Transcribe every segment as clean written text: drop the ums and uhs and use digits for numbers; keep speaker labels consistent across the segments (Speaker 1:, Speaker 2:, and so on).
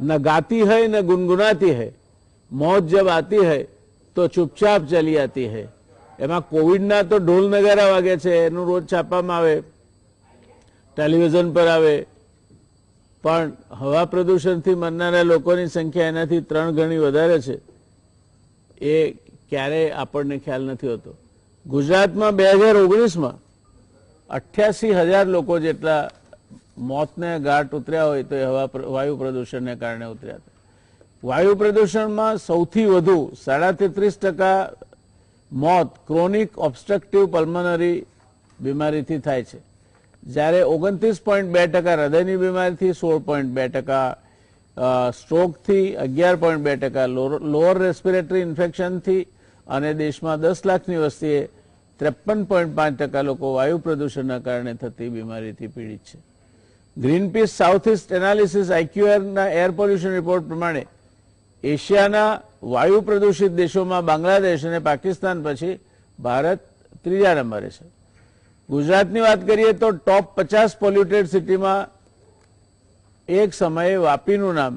Speaker 1: न गाती है न गुनगुनाती है, मौत जब आती है तो चुपचाप चली आती है। એમાં કોવિડના તો ઢોલ નગારા વાગે છે, એનું રોજ છાપવામાં આવે, ટેલિવિઝન પર આવે, પણ હવા પ્રદૂષણથી મરનારા લોકોની સંખ્યા એનાથી 3 ગણી વધારે છે, એ ક્યારેય આપણને ખ્યાલ નથી હોતો। ગુજરાતમાં 2019માં 88,000 લોકો જેટલા મોતને ઘાટ ઉતર્યા હોય તો એ વાયુ પ્રદૂષણને કારણે ઉતર્યા હતા। વાયુ પ્રદૂષણમાં સૌથી વધુ 33.5% મોત ક્રોનિક ઓબ્સ્ટ્રક્ટિવ પલ્મનરી બીમારીથી થાય છે, જ્યારે 29.2% હૃદયની બીમારીથી, 16.2% સ્ટ્રોકથી, 11.2% લોઅર રેસ્પિરેટરી ઇન્ફેક્શનથી, અને દેશમાં 10 લાખની વસ્તીએ 53.5% લોકો વાયુ પ્રદૂષણના કારણે થતી બીમારીથી પીડિત છે। ગ્રીનપીસ સાઉથ ઇસ્ટ એનાલિસિસ IQRના એર પોલ્યુશન રિપોર્ટ પ્રમાણે એશિયાના વાયુ પ્રદૂષિત દેશોમાં બાંગ્લાદેશ અને પાકિસ્તાન પછી ભારત 3જા નંબરે છે। ગુજરાતની વાત કરીએ તો ટોપ 50 પોલ્યુટેડ સિટીમાં એક સમયે વાપીનું નામ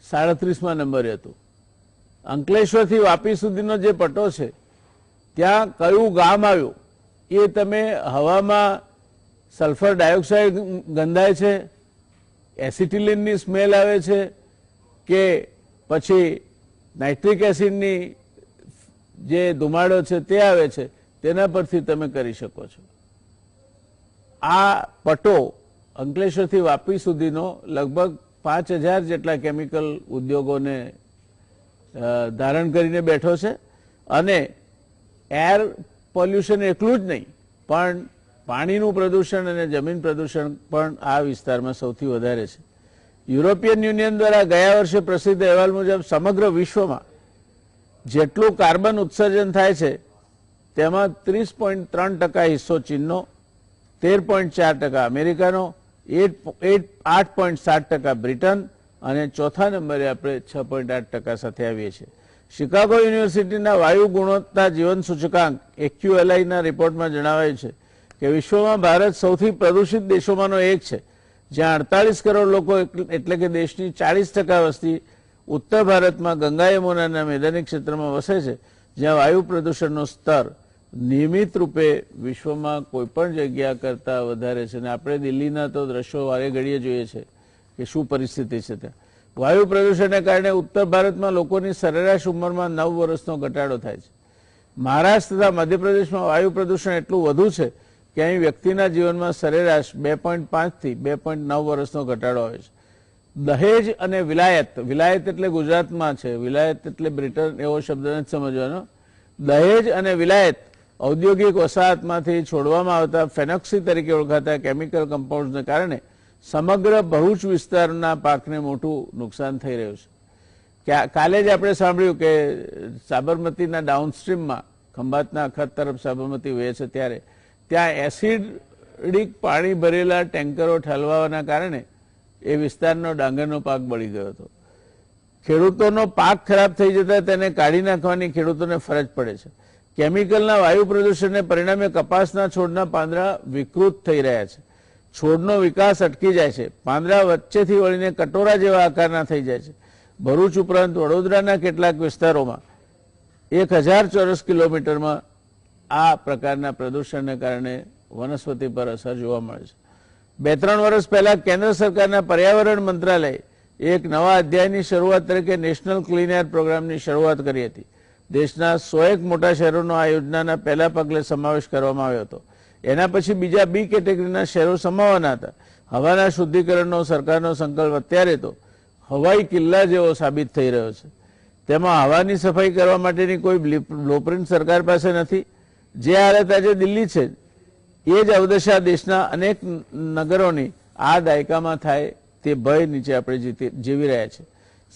Speaker 1: 37મા નંબરે હતું। અંકલેશ્વરથી વાપી સુધીનો જે પટ્ટો છે ત્યાં કયું ગામ આવ્યું એ તમે હવામાં સલ્ફર ડાયોક્સાઇડ ગંધાય છે, એસિટિલિનની સ્મેલ આવે છે કે પછી નાઇટ્રિક એસિડની જે ધુમાડો છે તે આવે છે, તેના પરથી તમે કરી શકો છો। આ પટ્ટો અંકલેશ્વરથી વાપી સુધીનો લગભગ 5,000 જેટલા કેમિકલ ઉદ્યોગોને ધારણ કરીને બેઠો છે, અને એર પોલ્યુશન એટલું જ નહીં પણ પાણીનું પ્રદૂષણ અને જમીન પ્રદૂષણ પણ આ વિસ્તારમાં સૌથી વધારે છે। યુરોપિયન યુનિયન દ્વારા ગયા વર્ષે પ્રસિદ્ધ અહેવાલ મુજબ સમગ્ર વિશ્વમાં જેટલું કાર્બન ઉત્સર્જન થાય છે તેમાં 30.3% હિસ્સો ચીનનો, 13.4% અમેરિકાનો, 8.7% બ્રિટન, અને ચોથા નંબરે આપણે 6.8% સાથે આવીએ છીએ। શિકાગો યુનિવર્સિટીના વાયુ ગુણવત્તા જીવન સૂચકાંક AQLIના રિપોર્ટમાં જણાવાયું છે કે વિશ્વમાં ભારત સૌથી પ્રદૂષિત દેશોમાંનો એક છે, જ્યાં 48 કરોડ લોકો એટલે કે દેશની 40% વસ્તી ઉત્તર ભારતમાં ગંગા યમુનાના મેદાની ક્ષેત્રમાં વસે છે, જ્યાં વાયુ પ્રદૂષણનો સ્તર નિયમિત રૂપે વિશ્વમાં કોઈપણ જગ્યા કરતાં વધારે છે। અને આપણે દિલ્હીના તો દ્રશ્યો વારે ઘડીએ જોઈએ છે કે શું પરિસ્થિતિ છે ત્યાં। વાયુ પ્રદૂષણને કારણે ઉત્તર ભારતમાં લોકોની સરેરાશ ઉંમરમાં 9 વર્ષનો ઘટાડો થાય છે। મહારાષ્ટ્ર તથા મધ્યપ્રદેશમાં વાયુ પ્રદૂષણ એટલું વધુ છે કે અહીં વ્યક્તિના જીવનમાં સરેરાશ 2.5 થી 2.9 વર્ષનો ઘટાડો આવે છે। દહેજ અને વિલાયત, વિલાયત એટલે ગુજરાતમાં છે, વિલાયત એટલે બ્રિટન એવો શબ્દ નથી સમજવાનો। દહેજ અને વિલાયત ઔદ્યોગિક વસાહતમાંથી છોડવામાં આવતા ફેનોક્સી તરીકે ઓળખાતા કેમિકલ કમ્પાઉન્ડ્સને કારણે સમગ્ર ભરૂચ વિસ્તારના પાકને મોટું નુકસાન થઈ રહ્યું છે। કાલે જ આપણે સાંભળ્યું કે સાબરમતીના ડાઉનસ્ટ્રીમમાં ખંભાતના અખત તરફ સાબરમતી વહે છે ત્યારે ત્યાં એસિડિક પાણી ભરેલા ટેન્કરો ઠલવાના કારણે એ વિસ્તારનો ડાંગરનો પાક બળી ગયો હતો। ખેડૂતોનો પાક ખરાબ થઈ જતા તેને કાઢી નાખવાની ખેડૂતોને ફરજ પડે છે। કેમિકલના વાયુ પ્રદૂષણને પરિણામે કપાસના છોડના પાંદડા વિકૃત થઈ રહ્યા છે, છોડનો વિકાસ અટકી જાય છે, પાંદડા વચ્ચેથી વળીને કટોરા જેવા આકારના થઈ જાય છે। ભરૂચ ઉપરાંત વડોદરાના કેટલાક વિસ્તારોમાં 1000 ચોરસ કિલોમીટરમાં આ પ્રકારના પ્રદૂષણને કારણે વનસ્પતિ પર અસર જોવા મળે છે। 2-3 વર્ષ પહેલા કેન્દ્ર સરકારના પર્યાવરણ મંત્રાલયે એક નવા અધ્યાયની શરૂઆત તરીકે નેશનલ ક્લીન એર પ્રોગ્રામની શરૂઆત કરી હતી। દેશના 101 મોટા શહેરોનો આ યોજનાના પહેલા પગલે સમાવેશ કરવામાં આવ્યો હતો। એના પછી બીજા બી કેટેગરીના શહેરો સમાવવાના હતા। હવાના શુદ્ધિકરણનો સરકારનો સંકલ્પ અત્યારે તો હવાઈ કિલ્લા જેવો સાબિત થઈ રહ્યો છે। તેમાં હવાની સફાઈ કરવા માટેની કોઈ બ્લુપ્રિન્ટ સરકાર પાસે નથી। જે હાલત આજે દિલ્હી છે એ જ અવદશા દેશના અનેક નગરોની આ દાયકામાં થાય તે ભય નીચે આપણે જીવી રહ્યા છીએ।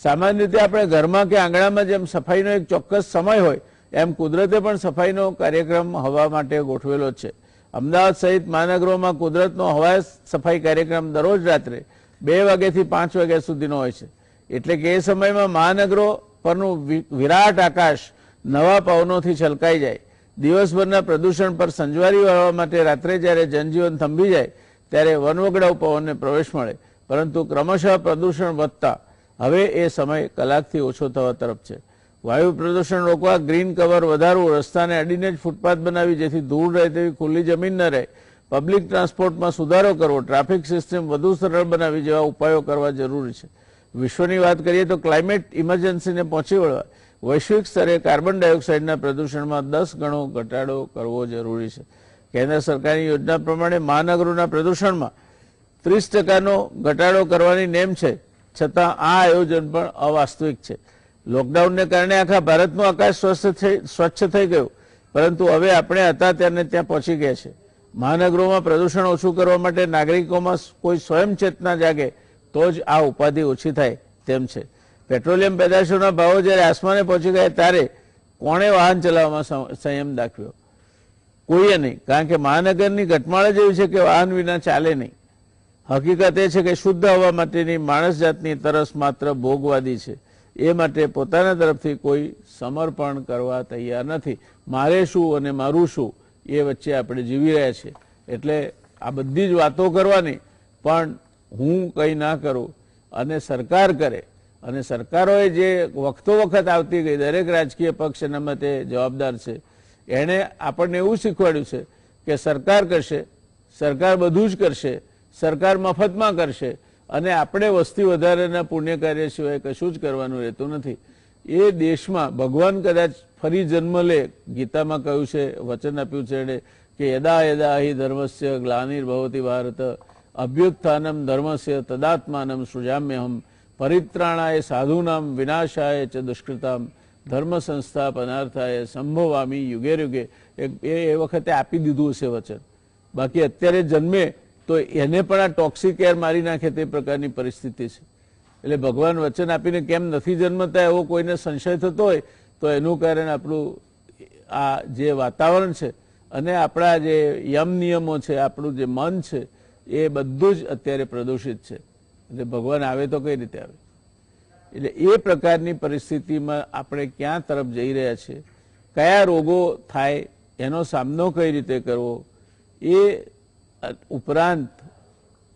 Speaker 1: સામાન્ય રીતે આપણે ઘરમાં કે આંગણામાં જેમ સફાઈનો એક ચોક્કસ સમય હોય એમ કુદરતે પણ સફાઈનો કાર્યક્રમ હવા માટે ગોઠવેલો જ છે। અમદાવાદ સહિત મહાનગરોમાં કુદરતનો હવા સફાઈ કાર્યક્રમ દરરોજ રાત્રે 2 વાગ્યાથી 5 વાગ્યા સુધીનો હોય છે, એટલે કે એ સમયમાં મહાનગરો પરનું વિરાટ આકાશ નવા પવનોથી છલકાઈ જાય। દિવસભરના પ્રદૂષણ પર સંજવારી વાળવા માટે રાત્રે જ્યારે જનજીવન થંભી જાય ત્યારે વનવગડાઉ પવનને પ્રવેશ મળે। પરંતુ ક્રમશઃ પ્રદૂષણ વધતા હવે એ સમય કલાકથી ઓછો થવા તરફ છે. વાયુ પ્રદૂષણ રોકવા ગ્રીન કવર વધારવું, રસ્તાને અડીને જ ફૂટપાથ બનાવી જેથી ધૂળ રહે તેવી ખુલ્લી જમીન ન રહે, પબ્લિક ટ્રાન્સપોર્ટમાં સુધારો કરવો, ટ્રાફિક સિસ્ટમ વધુ સરળ બનાવી જેવા ઉપાયો કરવા જરૂરી છે. વિશ્વની વાત કરીએ તો ક્લાઇમેટ ઇમરજન્સીને પહોંચી વળવા વૈશ્વિક સ્તરે કાર્બન ડાયોક્સાઇડના પ્રદૂષણમાં 10 ગણો ઘટાડો કરવો જરૂરી છે. કેન્દ્ર સરકારની યોજના પ્રમાણે મહાનગરોના પ્રદૂષણમાં 30%નો ઘટાડો કરવાની નેમ છે, છતાં આ આયોજન પણ અવાસ્તવિક છે. લોકડાઉનને કારણે આખા ભારતનું આકાશ સ્વચ્છ થઈ ગયું, પરંતુ હવે આપણે હતા ત્યારને ત્યાં પહોંચી ગયા છે. મહાનગરોમાં પ્રદૂષણ ઓછું કરવા માટે નાગરિકોમાં કોઈ સ્વયં ચેતના જાગે તો જ આ ઉપાધિ ઓછી થાય તેમ છે. પેટ્રોલિયમ પેદાશોના ભાવો જ્યારે આસમાને પહોંચી ગયા ત્યારે કોણે વાહન ચલાવવામાં સંયમ દાખવ્યો? કોઈએ નહીં, કારણ કે મહાનગરની ઘટમાળ જ એવી છે કે વાહન વિના ચાલે નહીં. હકીકત એ છે કે શુદ્ધ હવા માટેની માણસ જાતની તરસ માત્ર ભોગવાદી છે. એ માટે પોતાના તરફથી કોઈ સમર્પણ કરવા તૈયાર નથી. મારે શું અને મારું શું એ વચ્ચે આપણે જીવી રહ્યા છીએ. એટલે આ બધી જ વાતો કરવાની, પણ હું કંઈ ના કરું અને સરકાર કરે, અને સરકારોએ જે વખતો વખત આવતી ગઈ, દરેક રાજકીય પક્ષ એના માટે જવાબદાર છે. એણે આપણને એવું શીખવાડ્યું છે કે સરકાર કરશે, સરકાર બધું જ કરશે, સરકાર મફતમાં કરશે, અને આપણે વસ્તી વધારાના પુણ્ય કાર્ય સિવાય કશું જ કરવાનું રહેતું નથી. એ દેશમાં ભગવાન કદાચ ફરી જન્મ લે, ગીતામાં કહ્યું છે, વચન આપ્યું છે એણે કે યદા યદા હિ ધર્મસ્ય ગ્લાનિર્ભવતિ ભારત અભ્યુત્થાનમ ધર્મસ્ય તદાત્માનમ સૃજામ્યહમ પરિત્રાણાય સાધુનામ વિનાશાય ચ દુષ્કૃતામ ધર્મ સંસ્થાપનાર્થાય સંભવામી યુગે યુગે. એ વખતે આપી દીધું હશે વચન. બાકી અત્યારે જન્મે તો એને પણ આ ટોક્સિક એર મારી નાખે તે પ્રકારની પરિસ્થિતિ છે. એટલે ભગવાન વચન આપીને કેમ નથી જન્મતા એવો કોઈને સંશય થતો હોય તો એનું કારણ આપણું આ જે વાતાવરણ છે અને આપણા જે યમ નિયમો છે, આપણું જે મન છે, એ બધું જ અત્યારે પ્રદૂષિત છે. એટલે ભગવાન આવે તો કઈ રીતે આવે? એટલે એ પ્રકારની પરિસ્થિતિમાં આપણે ક્યાં તરફ જઈ રહ્યા છીએ, કયા રોગો થાય, એનો સામનો કઈ રીતે કરવો, એ ઉપરાંત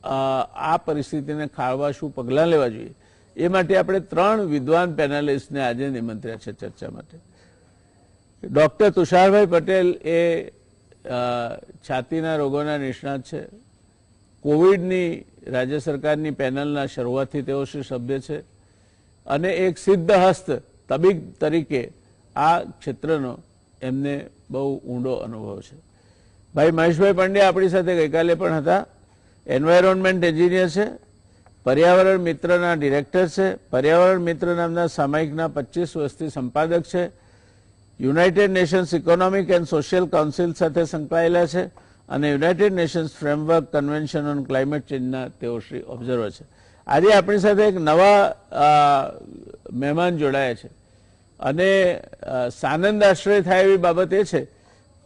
Speaker 1: આ પરિસ્થિતિને ખાળવા શું પગલાં લેવા જોઈએ, એ માટે આપણે 3 વિદ્વાન પેનલિસ્ટને આજે નિમંત્ર્યા છે ચર્ચા માટે. ડૉક્ટર તુષારભાઈ પટેલ એ છાતીના રોગોના નિષ્ણાત છે. કોવિડની રાજ્ય સરકારની પેનલના શરૂઆતથી તેઓ શ્રી સભ્ય છે, અને એક સિદ્ધ હસ્ત તબીબ તરીકે આ ક્ષેત્રનો એમને બહુ ઊંડો અનુભવ છે. ભાઈ મહેશભાઈ પંડ્યા આપણી સાથે ગઈકાલે પણ હતા. એન્વાયરોન્મેન્ટ એન્જિનિયર છે, પર્યાવરણ મિત્રના ડિરેક્ટર છે, પર્યાવરણ મિત્ર નામના સામાયિકના 25 વર્ષથી સંપાદક છે, United Nations Economic and Social Council સાથે સંકળાયેલા છે, અને United Nations Framework Convention on Climate ચેન્જના તેઓ શ્રી ઓબ્ઝર્વર છે. આજે આપણી સાથે એક નવા મહેમાન જોડાયા છે, અને સાનંદ આશ્રય થાય એવી બાબત એ છે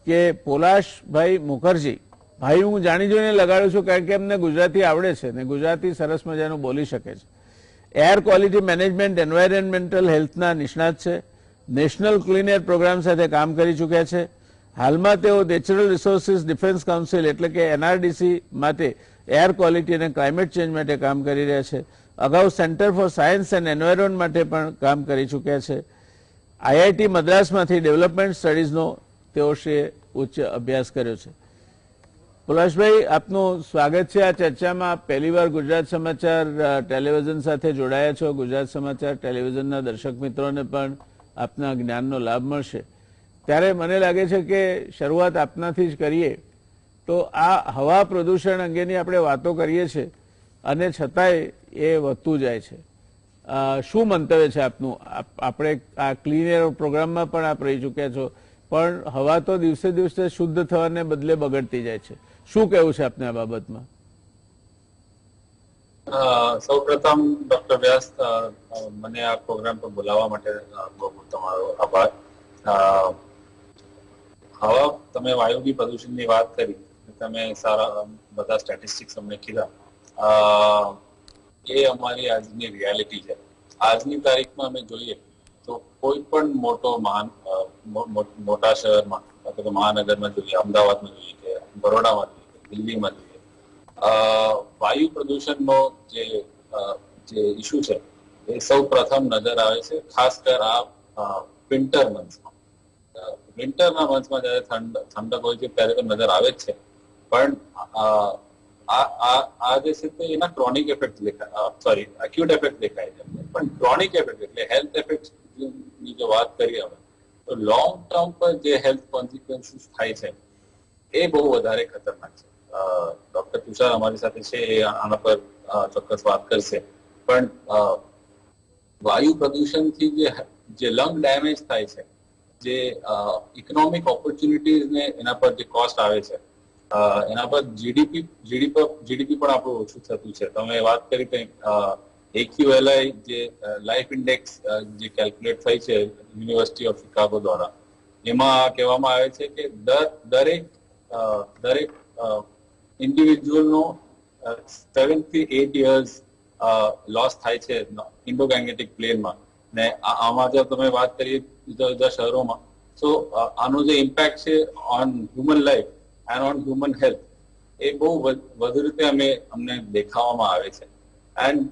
Speaker 1: કે પોલાશભાઈ મુખર્જી, ભાઈ હું જાણી જોઈને લગાડું છું કારણ કે એમને ગુજરાતી આવડે છે ને ગુજરાતી સરસ મજાનું બોલી શકે છે. એર ક્વોલિટી મેનેજમેન્ટ, એન્વાયરમેન્ટલ હેલ્થના નિષ્ણાત છે, નેશનલ ક્લીન એર પ્રોગ્રામ સાથે કામ કરી ચૂક્યા છે. હાલમાં તેઓ નેચરલ રિસોર્સિસ ડિફેન્સ કાઉન્સિલ એટલે કે એનઆરડીસી માટે એર ક્વોલિટી અને ક્લાઇમેટ ચેન્જ માટે કામ કરી રહ્યા છે. અગાઉ centre for science and environment માટે પણ કામ કરી ચૂક્યા છે. આઈઆઈટી મદ્રાસમાંથી ડેવલપમેન્ટ સ્ટડીઝનો તેઓ શ્રીએ ઉચ્ચ અભ્યાસ કર્યો છે. પોલાશભાઈ, આપનું સ્વાગત છે આ ચર્ચામાં. પહેલીવાર ગુજરાત સમાચાર ટેલિવિઝન સાથે જોડાયા છો. ગુજરાત સમાચાર ટેલિવિઝનના દર્શક મિત્રોને પણ આપના જ્ઞાનનો લાભ મળશે. ત્યારે મને લાગે છે કે શરૂઆત આપનાથી જ કરીએ. તો આ હવા પ્રદૂષણ અંગેની આપણે વાતો કરીએ છીએ અને છતાંય એ વધતું જાય છે. શું મંતવ્ય છે આપનું? આપણે આ ક્લીન એર પ્રોગ્રામમાં પણ આપ રહી ચૂક્યા છો, પણ હવા તો દિવસે દિવસે શુદ્ધ થવાને બદલે બગડતી જાય છે. શું કહેવું છે આપને આ બાબતમાં?
Speaker 2: સૌપ્રથમ ડોક્ટર વ્યાસ, મને આ પ્રોગ્રામ પર બોલાવવા માટે બહુ તમારો આભાર. હવા, તમે વાયુની પ્રદૂષણની વાત કરી, તમે સારા બધા સ્ટેટિસ્ટિક્સ અમને કીધા. એ અમારી આજની રિયાલિટી છે. આજની તારીખમાં અમે જોઈએ તો કોઈ પણ મોટા શહેરમાં અથવા તો મહાનગરમાં જોઈએ, અમદાવાદમાં જોઈએ કે બરોડામાં જોઈએ, દિલ્હીમાં જોઈએ, વાયુ પ્રદૂષણનો જે ઇસ્યુ છે એ સૌ પ્રથમ નજર આવે છે, ખાસ કર આ વિન્ટર મંથમાં. વિન્ટરના મંથમાં જયારે ઠંડક હોય છે ત્યારે તો નજર આવે જ છે, પણ આ જે છે તે એના ક્રોનિક એફેક્ટ એક્યુટ એફેક્ટ દેખાય છે, પણ ક્રોનિક એફેક્ટ એટલે હેલ્થ એફેક્ટ ની જો વાત કરીએ હવે તો લોંગ ટર્મ પર જે હેલ્થ કોન્સિક્વન્સીસ થાય છે એ બહુ વધારે ખતરનાક છે. ડોક્ટર તુષાર અમારી સાથે છે, એ આના પર ચોક્કસ વાત કરશે. પણ વાયુ પ્રદૂષણથી જે લંગ ડેમેજ થાય છે, જે ઇકોનોમિક ઓપોર્ચ્યુનિટીઝ ને એના પર જે કોસ્ટ આવે છે, એના પર જીડીપી પણ આપણું ઓછું થતું છે. તમે વાત કરી કંઈક AQLI જે લાઈફ ઇન્ડેક્સ જે કેલ્ક્યુલેટ થઈ છે યુનિવર્સિટી ઓફ શિકાગો દ્વારા, એમાં કહેવામાં આવે છે કે દરેક ઇન્ડિવિજ્યુઅલનો 7 થી 8 યર્સ લોસ થાય છે ઇન્ડો ગેંગેટિક પ્લેનમાં. ને આમાં જો તમે વાત કરીએ જુદા જુદા શહેરોમાં, તો આનો જે ઇમ્પેક્ટ છે on human life and on human health એ બહુ વધુ રીતે અમને દેખાવામાં આવે છે. એન્ડ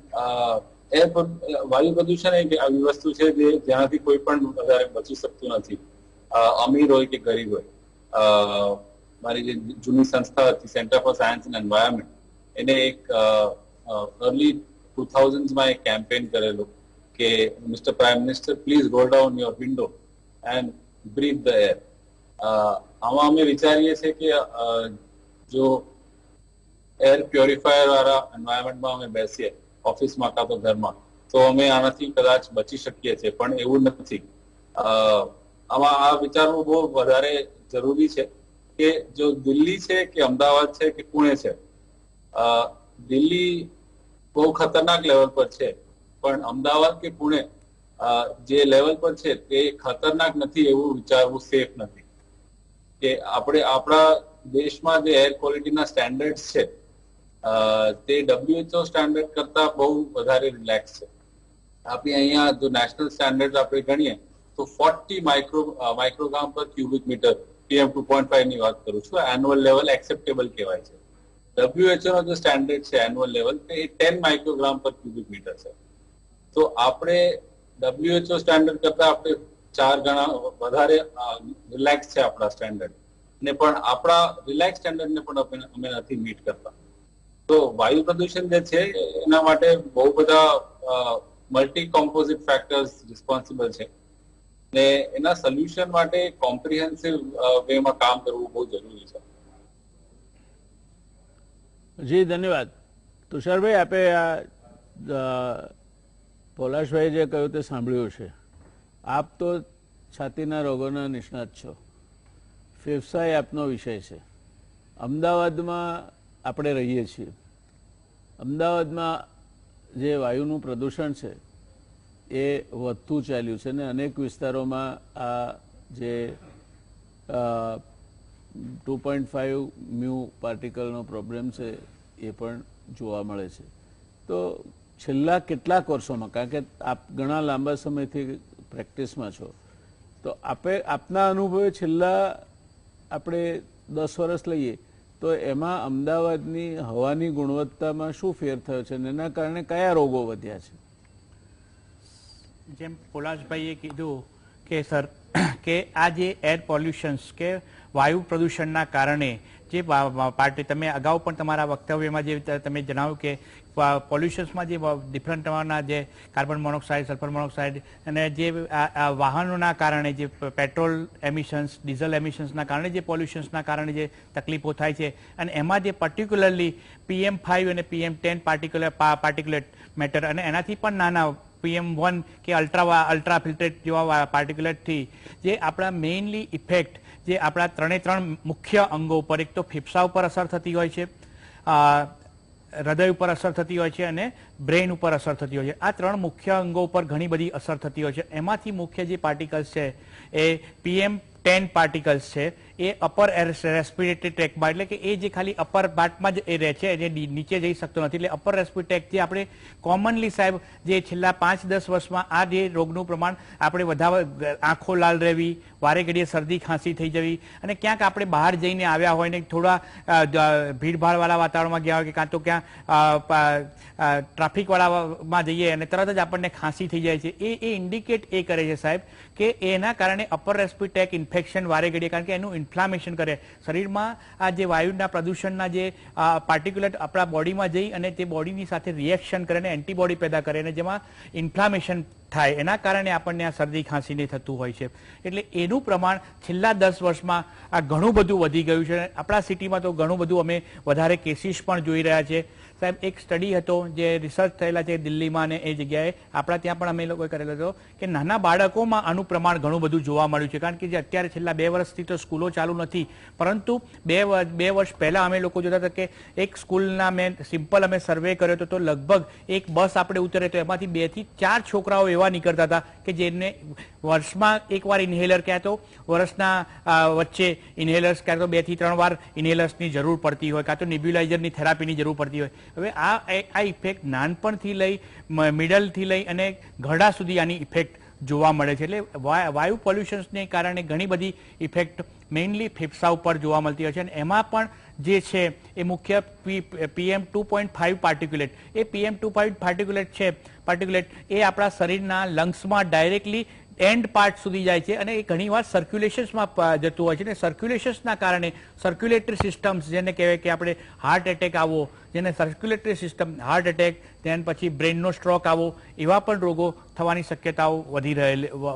Speaker 2: વાયુ પ્રદૂષણ એક આવી વસ્તુ છે જેનાથી કોઈ પણ વધારે બચી શકતું નથી, અમીર હોય કે ગરીબ હોય. મારી જે જૂની સંસ્થા હતી centre for science and environment, એને એક અર્લી 2000s એક કેમ્પેન કરેલું કે mister prime minister please roll down your window and breathe the air. આમાં અમે વિચારીએ છીએ કે જો એર પ્યોરિફાયર વાળા એન્વાયરમેન્ટમાં અમે બેસીએ ઓફિસમાં કાં તો ઘરમાં, તો અમે આનાથી કદાચ બચી શકીએ છીએ, પણ એવું નથી. આમાં આ વિચારવું બહુ વધારે જરૂરી છે કે જો દિલ્હી છે કે અમદાવાદ છે કે પુણે છે, દિલ્હી બહુ ખતરનાક લેવલ પર છે, પણ અમદાવાદ કે પુણે જે લેવલ પર છે તે ખતરનાક નથી એવું વિચારવું સેફ નથી. કે આપણા દેશમાં જે એર ક્વોલિટીના સ્ટેન્ડર્ડ છે તે WHO સ્ટેન્ડર્ડ કરતા બહુ વધારે રિલેક્સ છે. આપણે અહીંયા જો નેશનલ સ્ટેન્ડર્ડ આપણે ગણીએ તો 40 માઇક્રોગ્રામ પર ક્યુબિક મીટર PM 2.5 ની વાત કરું છું, એન્યુઅલ લેવલ એક્સેપ્ટેબલ કહેવાય છે. WHO નો જે સ્ટેન્ડર્ડ છે એન્યુઅલ લેવલ એ 10 માઇક્રોગ્રામ પર ક્યુબિક મીટર છે. તો આપણે WHO સ્ટેન્ડર્ડ કરતા આપણે 4 ગણા વધારે રિલેક્સ છે આપણા સ્ટેન્ડર્ડ, ને પણ આપણા રિલેક્સ સ્ટેન્ડર્ડ ને પણ અમે નથી મીટ કરતા. તો વાયુ પ્રદૂષણ જે છે એના માટે બહુ બધા મલ્ટી કોમ્પોઝિટ ફેક્ટર્સ રિસ્પોન્સિબલ છે, ને એના સોલ્યુશન માટે કોમ્પ્રિહેન્સિવ વેમાં કામ કરવું બહુ જરૂરી છે.
Speaker 1: જી ધન્યવાદ. તુષારભાઈ, આપે આ પૌલાશભાઈ જે કહ્યું તે સાંભળ્યું છે. આપ તો છાતીના રોગોના નિષ્ણાત છો, ફેફસા એ આપનો વિષય છે. અમદાવાદમાં આપણે રહીએ છીએ. અમદાવાદમાં જે વાયુનું પ્રદૂષણ છે એ વધતું ચાલ્યું છે ને અનેક વિસ્તારોમાં આ જે 2.5 મ્યુ પાર્ટિકલનો પ્રોબ્લેમ છે એ પણ જોવા મળે છે. તો છેલ્લા કેટલાક વર્ષોમાં, કારણ કે આપ ઘણા લાંબા સમયથી પ્રેક્ટિસમાં છો, તો આપના અનુભવે છેલ્લા આપણે 10 વર્ષ લઈએ તો એમાં અમદાવાદની હવાની ગુણવત્તામાં શું ફેર થયો છે અને એના કારણે કયા રોગો વધ્યા છે?
Speaker 3: જેમ પૌલાશભાઈએ કીધું કે સર કે આ જે એર પોલ્યુશન્સ કે વાયુ પ્રદૂષણના કારણે જે તમે અગાઉ પણ તમારા વક્તવ્યમાં જે તમે જણાવ્યું કે પોલ્યુશન્સમાં જે ડિફરન્ટ પ્રમાણના જે કાર્બન મોનોક્સાઇડ, સલ્ફર મોનોક્સાઇડ અને જે વાહનોના કારણે જે પેટ્રોલ એમિશન્સ, ડીઝલ એમિશન્સના કારણે જે પોલ્યુશન્સના કારણે જે તકલીફો થાય છે, અને એમાં જે પર્ટિક્યુલરલી PM5 અને PM10 પાર્ટિક્યુલેટ મેટર અને એનાથી પણ નાના PM1 કે અલ્ટ્રા ફિલ્ટરેટ જેવા પાર્ટિક્યુલેટથી જે આપણા મેઇનલી ઇફેક્ટ જે આપણા 3 મુખ્ય અંગો ઉપર, એક તો ફેફસા ઉપર અસર થતી હોય છે, હૃદય ઉપર અસર થતી હોય છે અને બ્રેઇન ઉપર અસર થતી હોય છે. આ 3 મુખ્ય અંગો ઉપર ઘણી બધી અસર થતી હોય છે. એમાંથી મુખ્ય જે પાર્ટિકલ્સ છે એ PM10 પાર્ટિકલ્સ છે, એ એ અપર રેસ્પિરેટરી ટ્રેકમાં, એટલે કે એ જે ખાલી અપર પાર્ટમાં જ એ રહે છે, જે નીચે જઈ શકતો નથી. એટલે અપર રેસ્પિરેટરી ટ્રેક જે આપણે કોમનલી સાહેબ જે છેલ્લા 5-10 વર્ષમાં આ જે રોગનું પ્રમાણ આપણે વધારે, આંખો લાલ રહેવી, વારે ઘડીએ શરદી ખાંસી થઈ જવી, અને ક્યાંક આપણે બહાર જઈને આવ્યા હોય ને થોડા ભીડભાડવાળા વાતાવરણમાં ગયા હોય કે કાં તો ક્યાં ટ્રાફિકવાળામાં જઈએ અને તરત જ આપણને ખાંસી થઈ જાય છે, એ ઇન્ડિકેટ એ કરે છે સાહેબ કે એના કારણે અપર રેસ્પિરેટરી ટ્રેક ઇન્ફેક્શન વારે ઘડીએ, કારણ કે એનું ઇન્ફ્લામેશન કરે શરીરમાં. આ જે વાયુના પ્રદૂષણના જે પાર્ટિક્યુલેટ આપણા બોડીમાં જઈ અને તે બોડીની સાથે રિએક્શન કરે અને એન્ટીબોડી પેદા કરે અને જેમાં ઇન્ફ્લામેશન થાય, એના કારણે આપણને આ શરદી ખાંસીને થતું હોય છે. એટલે એનું પ્રમાણ છેલ્લા 10 વર્ષમાં આ ઘણું બધું વધી ગયું છે. આપણા સિટીમાં તો ઘણું બધું અમે વધારે કેસીસ પણ જોઈ રહ્યા છે સાહેબ. એક સ્ટડી હતો જે રિસર્ચ થયેલા છે દિલ્હીમાં અને એ જગ્યાએ, આપણા ત્યાં પણ અમે લોકોએ કરેલો હતો કે નાના બાળકોમાં આનું પ્રમાણ ઘણું બધું જોવા મળ્યું છે. કારણ કે જે અત્યારે છેલ્લા 2 વર્ષથી તો સ્કૂલો ચાલુ નથી, પરંતુ 2 વર્ષ પહેલા અમે લોકો જોતા હતા કે એક સ્કૂલના મેં સિમ્પલ અમે સર્વે કર્યો હતો, તો લગભગ એક બસ આપણે ઉતરે તો એમાંથી 2 થી 4 છોકરાઓ એવા નીકળતા હતા કે જેમને વર્ષમાં એકવાર ઇન્હેલર, ક્યાં તો વર્ષના વચ્ચે ઇન્હેલર્સ, ક્યાં તો 2 થી 3 વાર ઇન્હેલર્સની જરૂર પડતી હોય, કાં તો નેબ્યુલાઇઝરની થેરાપીની જરૂર પડતી હોય. હવે આ ઇફેક્ટ નાનપણથી લઈ મિડલથી લઈ અને ઘરડા સુધી આની ઇફેક્ટ જોવા મળે છે. એટલે વાયુ પોલ્યુશન્સને કારણે ઘણી બધી ઇફેક્ટ મેઇનલી ફેફસા ઉપર જોવા મળતી હોય છે. અને એમાં પણ જે છે એ મુખ્ય PM 2.5 પાર્ટિક્યુલેટ, એ PM 2.5 પાર્ટિક્યુલેટ એ આપણા શરીરના લંગ્સમાં ડાયરેક્ટલી એન્ડ પાર્ટ સુધી જાય છે અને એ ઘણીવાર સર્ક્યુલેશન્સમાં જતું હોય છે. અને સર્ક્યુલેશન્સના કારણે સર્ક્યુલેટરી સિસ્ટમ્સ, જેને કહેવાય કે આપણે હાર્ટ એટેક આવવો, જેને સર્ક્યુલેટરી સિસ્ટમ, હાર્ટ એટેક, તેન પછી બ્રેનનો સ્ટ્રોક આવવો, એવા પણ રોગો થવાની શક્યતાઓ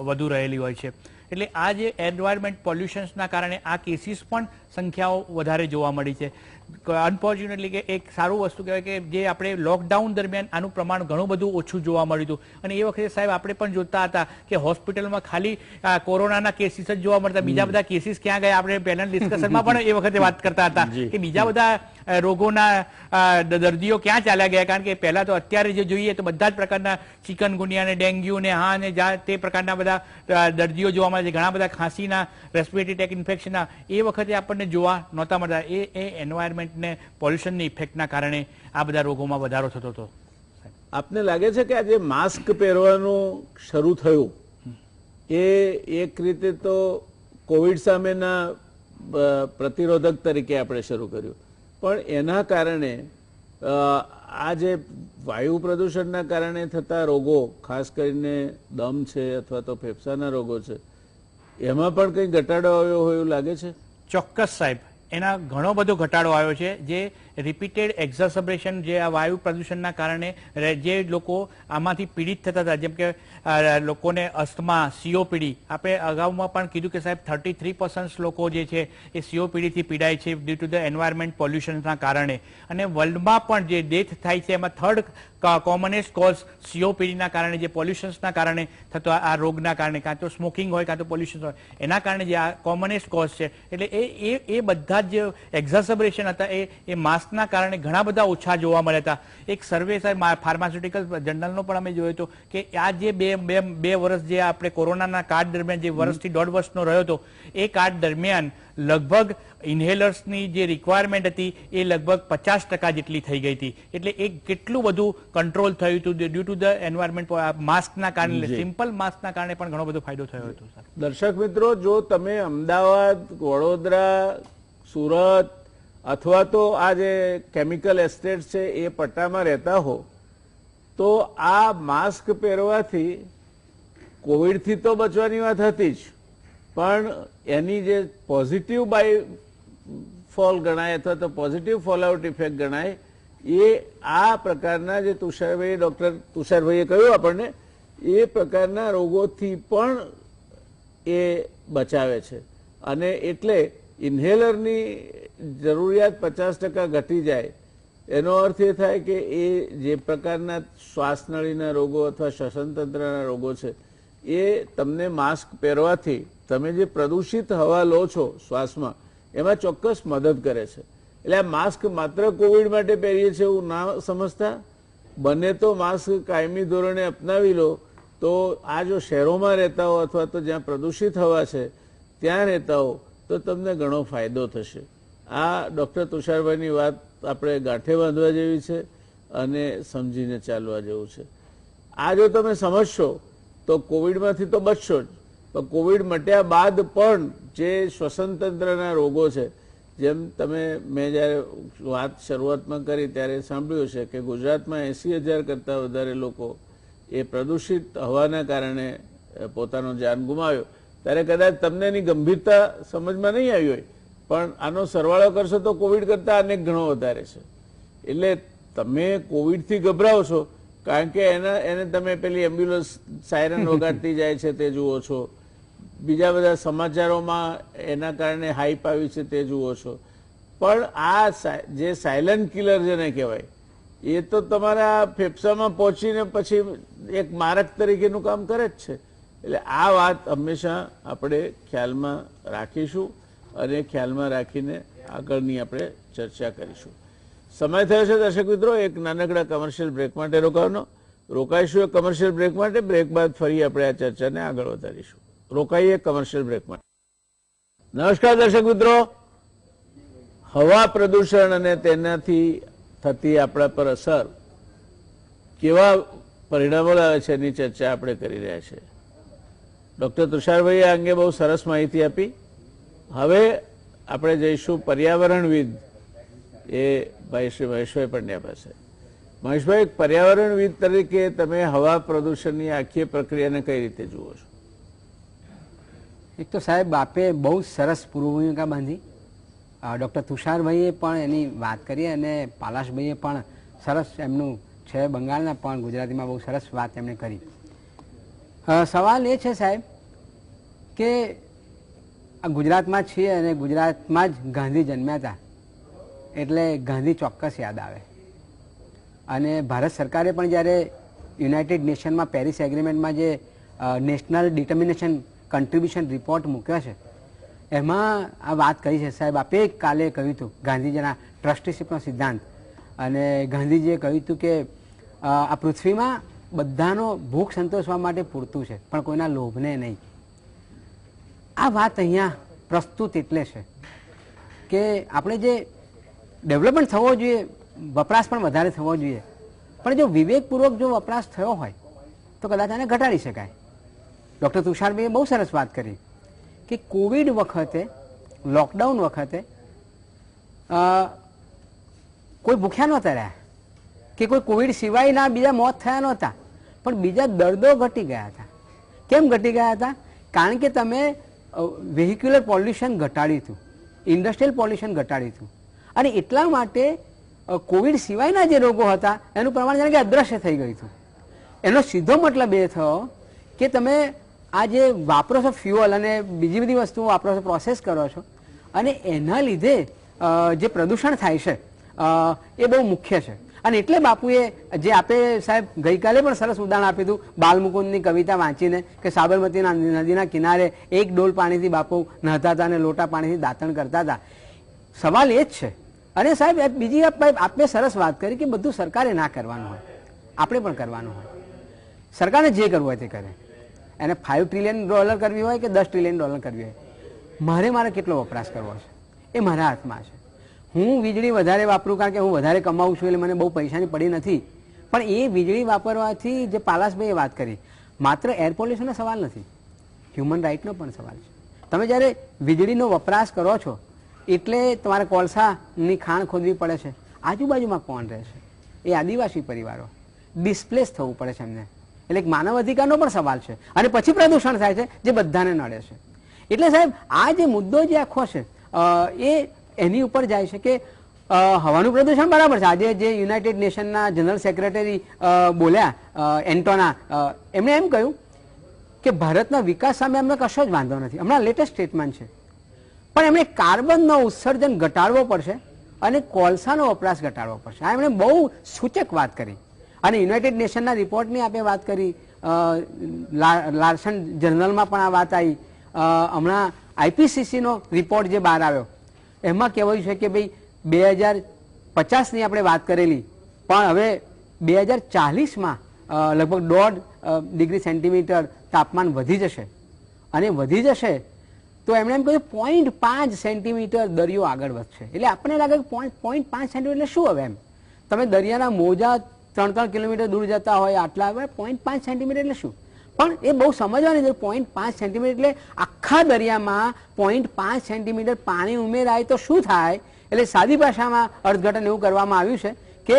Speaker 3: વધુ રહેલી હોય છે. એટલે આ જે એન્વાયરમેન્ટ પોલ્યુશન્સના કારણે આ કેસીસ પણ સંખ્યાઓ વધારે જોવા મળી છે. અનફોર્ચ્યુનેટલી કે એક સારું વસ્તુ કહેવાય કે જે આપણે લોકડાઉન દરમિયાન આનું પ્રમાણ ઘણું બધું ઓછું જોવા મળ્યું હતું. અને એ વખતે સાહેબ આપણે પણ જોતા હતા કે હોસ્પિટલમાં ખાલી કોરોનાના કેસીસ જ જોવા મળતા, બીજા બધા કેસીસ ક્યાં ગયા. આપણે પેનલ ડિસ્કશનમાં પણ એ વખતે વાત કરતા હતા કે બીજા બધા રોગોના દર્દીઓ ક્યાં ચાલ્યા ગયા. કારણ કે પહેલા તો અત્યારે જે જોઈએ તો બધા જ પ્રકારના ચિકનગુનિયા ને ડેન્ગ્યુ ને હા ને તે પ્રકારના બધા દર્દીઓ જોવા મળે છે. ઘણા બધા ખાંસીના, રેસ્પિરેટરી ટ્રેક ઇન્ફેક્શનના એ વખતે આપણને જોવા નહોતા મળતા. એ એન્વાયરમેન્ટને પોલ્યુશનની ઇફેક્ટના કારણે આ બધા રોગોમાં વધારો થતો હતો.
Speaker 1: આપને લાગે છે કે આ જે માસ્ક પહેરવાનું શરૂ થયું એ એક રીતે તો કોવિડ સામેના પ્રતિરોધક તરીકે આપણે શરૂ કર્યું, પણ એના કારણે આ જે વાયુ પ્રદૂષણના કારણે થતા રોગો, ખાસ કરીને દમ છે અથવા તો ફેફસાના રોગો છે, એમાં પણ કંઈ ઘટાડો આવ્યો હોય એવું લાગે છે?
Speaker 3: ચોક્કસ સાહેબ, એના ઘણો બધો ઘટાડો આવ્યો છે. જે રિપીટેડ એક્ઝર્સબરેશન, જે આ વાયુ પ્રદૂષણના કારણે જે લોકો આમાંથી પીડિત થતા હતા, જેમ કે લોકોને અસ્થમા, COPD, આપણે અગાઉમાં પણ કીધું કે સાહેબ 33% લોકો જે છે એ COPDથી પીડાય છે ડ્યુ ટુ ધ એન્વાયરમેન્ટ પોલ્યુશનના કારણે. અને વર્લ્ડમાં પણ જે ડેથ થાય છે એમાં 3rd કોમનેસ્ટ કોઝ COPDના કારણે, જે પોલ્યુશન્સના કારણે થતો આ રોગના કારણે, કાં તો સ્મોકિંગ હોય કાં તો પોલ્યુશન હોય, એના કારણે જે આ કોમનેસ્ટ કોઝ છે. એટલે એ બધા જ જે એક્ઝર્સબરેશન હતા એ માસ્કના કારણે ઘણા બધા ઓછા જોવા મળ્યા હતા. એક સર્વે સાહેબ ફાર્માસ્યુટિકલ જર્નલનો પણ અમે જોયો હતો કે આ જે બે વર્ષ જે આપણે કોરોનાના કાળ દરમિયાન જે વર્ષથી 1.5 વર્ષનો રહ્યો હતો, એ કાળ દરમિયાન લગભગ ઇન્હેલર્સની જે રિક્વાયરમેન્ટ હતી એ લગભગ 50% જેટલી થઈ ગઈ હતી. એટલે એ કેટલું બધું કંટ્રોલ થયું હતું ડ્યુ ટુ ધ એન્વાયરમેન્ટ માસ્કના કારણે. સિમ્પલ માસ્કના કારણે પણ ઘણો બધો ફાયદો થયો હતો.
Speaker 1: દર્શક મિત્રો, જો તમે અમદાવાદ, વડોદરા, સુરત અથવા તો આ જે કેમિકલ એસ્ટેટ છે એ પટ્ટામાં રહેતા હો તો આ માસ્ક પહેરવાથી કોવિડથી તો બચવાની વાત હતી જ, પણ એની જે પોઝિટિવ બાય ફોલ ગણાય અથવા તો પોઝિટિવ ફોલઆઉટ ઇફેક્ટ ગણાય એ આ પ્રકારના જે ડોક્ટર તુષારભાઈએ કહ્યું આપણને એ પ્રકારના રોગોથી પણ એ બચાવે છે. અને એટલે ઇન્હેલરની જરૂરિયાત 50% ઘટી જાય એનો અર્થ એ થાય કે એ જે પ્રકારના શ્વાસનળીના રોગો અથવા શ્વસનતંત્રના રોગો છે એ તમને માસ્ક પહેરવાથી તમે જે પ્રદૂષિત હવા લો છો શ્વાસમાં એમાં ચોક્કસ મદદ કરે છે. એટલે આ માસ્ક માત્ર કોવિડ માટે પહેરીએ છીએ એવું ના સમજતા, બને તો માસ્ક કાયમી ધોરણે અપનાવી લો તો આ જો શહેરોમાં રહેતા હો અથવા તો જ્યાં પ્રદૂષિત હવા છે ત્યાં રહેતા હો તો તમને ઘણો ફાયદો થશે. આ ડૉક્ટર તુષારભાઈની વાત આપણે ગાંઠે બાંધવા જેવી છે અને સમજીને ચાલવા જેવું છે. આ જો તમે સમજશો તો કોવિડમાંથી તો બચશો જ, પણ કોવિડ મટ્યા બાદ પણ જે શ્વસન તંત્રના રોગો છે, જેમ મેં જ્યારે વાત શરૂઆતમાં કરી ત્યારે સાંભળ્યું છે કે ગુજરાતમાં 80,000 કરતાં વધારે લોકો એ પ્રદૂષિત હવાના કારણે પોતાનો જાન ગુમાવ્યો. ત્યારે કદાચ તમને એની ગંભીરતા સમજમાં નહીં આવી હોય, પણ આનો સરવાળો કરશો તો કોવિડ કરતાં અનેક ગણો વધારે છે. એટલે તમે કોવિડથી ગભરાવો છો કારણ કે એને તમે પેલી એમ્બ્યુલન્સ સાયરન વગાડતી જાય છે તે જુઓ છો, બીજા બધા સમાચારોમાં એના કારણે હાઈપ આવી છે તે જુઓ છો, પણ આ જે સાયલન્ટ કિલર જેને કહેવાય એ તો તમારા ફેફસામાં પહોંચીને પછી એક મારક તરીકેનું કામ કરે જ છે. એટલે આ વાત હંમેશા આપણે ખ્યાલમાં રાખીશું અને ખ્યાલમાં રાખીને આગળની આપણે ચર્ચા કરીશું. સમય થયો છે દર્શક મિત્રો એક નાનકડા કમર્શિયલ બ્રેક માટે રોકાઈશું. એક કમર્શિયલ બ્રેક માટે, બ્રેક બાદ ફરી આપણે આ ચર્ચાને આગળ વધારીશું. રોકાઈએ કમર્શિયલ બ્રેક માટે. નમસ્કાર દર્શક મિત્રો, હવા પ્રદૂષણ અને તેનાથી થતી આપણા પર અસર કેવા પરિણામો લાવે છે એની ચર્ચા આપણે કરી રહ્યા છીએ. ડૉક્ટર તુષારભાઈએ આ અંગે બહુ સરસ માહિતી આપી. હવે આપણે જઈશું પર્યાવરણવિદ એ ભાઈ શ્રી મહેશભાઈ પંડ્યા પાસે. મહેશભાઈ, પર્યાવરણવિદ તરીકે તમે હવા પ્રદૂષણની આખી પ્રક્રિયાને કઈ રીતે જુઓ છો?
Speaker 4: એક તો સાહેબ આપે બહુ સરસ પૂર્વભૂમિકા બાંધી. ડૉક્ટર તુષારભાઈએ પણ એની વાત કરી અને પાલાશભાઈએ પણ સરસ એમનું છે બંગાળના પણ ગુજરાતીમાં બહુ સરસ વાત એમણે કરી. સવાલ એ છે સાહેબ કે આ ગુજરાતમાં છીએ અને ગુજરાતમાં જ ગાંધી જન્મ્યા હતા એટલે ગાંધી ચોક્કસ યાદ આવે. અને ભારત સરકારે પણ જ્યારે યુનાઇટેડ નેશનમાં પેરિસ એગ્રીમેન્ટમાં જે નેશનલ ડિટર્મિનેશન કન્ટ્રીબ્યુશન રિપોર્ટ મૂક્યો છે એમાં આ વાત કરી છે સાહેબ. આપે કાલે કહ્યું હતું ગાંધીજીના ટ્રસ્ટીશીપનો સિદ્ધાંત, અને ગાંધીજીએ કહ્યું હતું કે આ પૃથ્વીમાં બધાનો ભૂખ સંતોષવા માટે પૂરતું છે પણ કોઈના લોભને નહીં. આ વાત અહીંયા પ્રસ્તુત એટલે છે કે આપણે જે ડેવલપમેન્ટ થવો જોઈએ, વપરાશ પણ વધારે થવો જોઈએ, પણ જો વિવેકપૂર્વક જો વપરાશ થયો હોય તો કદાચ આને ઘટાડી શકાય. ડૉક્ટર તુષારભાઈએ બહુ સરસ વાત કરી કે કોવિડ વખતે, લોકડાઉન વખતે કોઈ ભૂખ્યા નહોતા રહ્યા કે કોઈ કોવિડ સિવાયના બીજા મોત થયા નહોતા, પણ બીજા દર્દો ઘટી ગયા હતા. કેમ ઘટી ગયા હતા? કારણ કે તમે વેહિક્યુલર પોલ્યુશન ઘટાડ્યું હતું, ઇન્ડસ્ટ્રીયલ પોલ્યુશન ઘટાડ્યું હતું, અને એટલા માટે કોવિડ સિવાયના જે રોગો હતા એનું પ્રમાણ જાણે કે અદ્રશ્ય થઈ ગયું હતું. એનો સીધો મતલબ એ થયો કે તમે આ જે વાપરો છો ફ્યુઅલ અને બીજી બધી વસ્તુઓ વાપરો છો, પ્રોસેસ કરો છો, અને એના લીધે જે પ્રદૂષણ થાય છે એ બહુ મુખ્ય છે. અને એટલે બાપુએ જે આપે સાહેબ ગઈકાલે પણ સરસ ઉદાહરણ આપ્યું હતું બાલમુકુંદની કવિતા વાંચીને કે સાબરમતી નદીના કિનારે એક ડોલ પાણીથી બાપુ નહાતા હતા અને લોટા પાણીથી દાંતણ કરતા હતા. સવાલ એ જ છે. અને સાહેબ બીજી આપે સરસ વાત કરી કે બધું સરકારે ના કરવાનું હોય, આપણે પણ કરવાનું હોય. સરકારને જે કરવું હોય તે કરે. એને $5 ટ્રિલિયન કરવી હોય કે $10 ટ્રિલિયન કરવી હોય, મારે કેટલો વપરાશ કરવો છે એ મારા હાથમાં છે. હું વીજળી વધારે વાપરું કારણ કે હું વધારે કમાવું છું એટલે મને બહુ પૈસાની પડી નથી, પણ એ વીજળી વાપરવાથી જે પાલાશભાઈએ વાત કરી, માત્ર એર પોલ્યુશનનો સવાલ નથી, હ્યુમન રાઇટનો પણ સવાલ છે. તમે જ્યારે વીજળીનો વપરાશ કરો છો એટલે તમારે કોલસાની ખાણ ખોદવી પડે છે. આજુબાજુમાં કોણ રહે છે? એ આદિવાસી પરિવારો, ડિસ્પ્લેસ થવું પડે છે એમને. એટલે એક માનવ અધિકારનો પણ સવાલ છે. અને પછી પ્રદૂષણ થાય છે જે બધાને નડે છે. એટલે સાહેબ આ જે મુદ્દો જે આખો છે એ એની ઉપર જાય છે કે હવાનું પ્રદૂષણ બરાબર છે. આજે જે યુનાઇટેડ નેશનના જનરલ સેક્રેટરી બોલ્યા એન્ટોના, એમણે એમ કહ્યું કે ભારતના વિકાસ સામે અમને કશો જ વાંધો નથી. હમણાં લેટેસ્ટ સ્ટેટમેન્ટ છે, પણ એમણે કાર્બનનો ઉત્સર્જન ઘટાડવો પડશે અને કોલસાનો વપરાશ ઘટાડવો પડશે. આ એમણે બહુ સૂચક વાત કરી. અને યુનાઇટેડ નેશનના રિપોર્ટની આપણે વાત કરી, લાર્સન જર્નલમાં પણ આ વાત આવી. હમણાં આઈપીસીસીનો રિપોર્ટ જે બહાર આવ્યો એમાં કહેવાયું છે કે ભાઈ 2050ની આપણે વાત કરેલી, પણ હવે 2040માં લગભગ 1.5 ડિગ્રી સેન્ટીમીટર તાપમાન વધી જશે. અને વધી જશે તો એમણે એમ કહ્યું 0.5 સેન્ટીમીટર દરિયો આગળ વધશે. એટલે આપણને લાગે કે 0.5 સેન્ટીમીટર એટલે શું હવે એમ? તમે દરિયાના મોજા 3-3 કિલોમીટર દૂર જતા હોય આટલા, હવે 0.5 સેન્ટીમીટર એટલે શું? પણ એ બહુ સમજવાની જરૂર. 0.5 સેન્ટીમીટર એટલે આખા દરિયામાં 0.5 સેન્ટીમીટર પાણી ઉમેરાય તો શું થાય? એટલે સાદી ભાષામાં અર્થઘટન એવું કરવામાં આવ્યું છે કે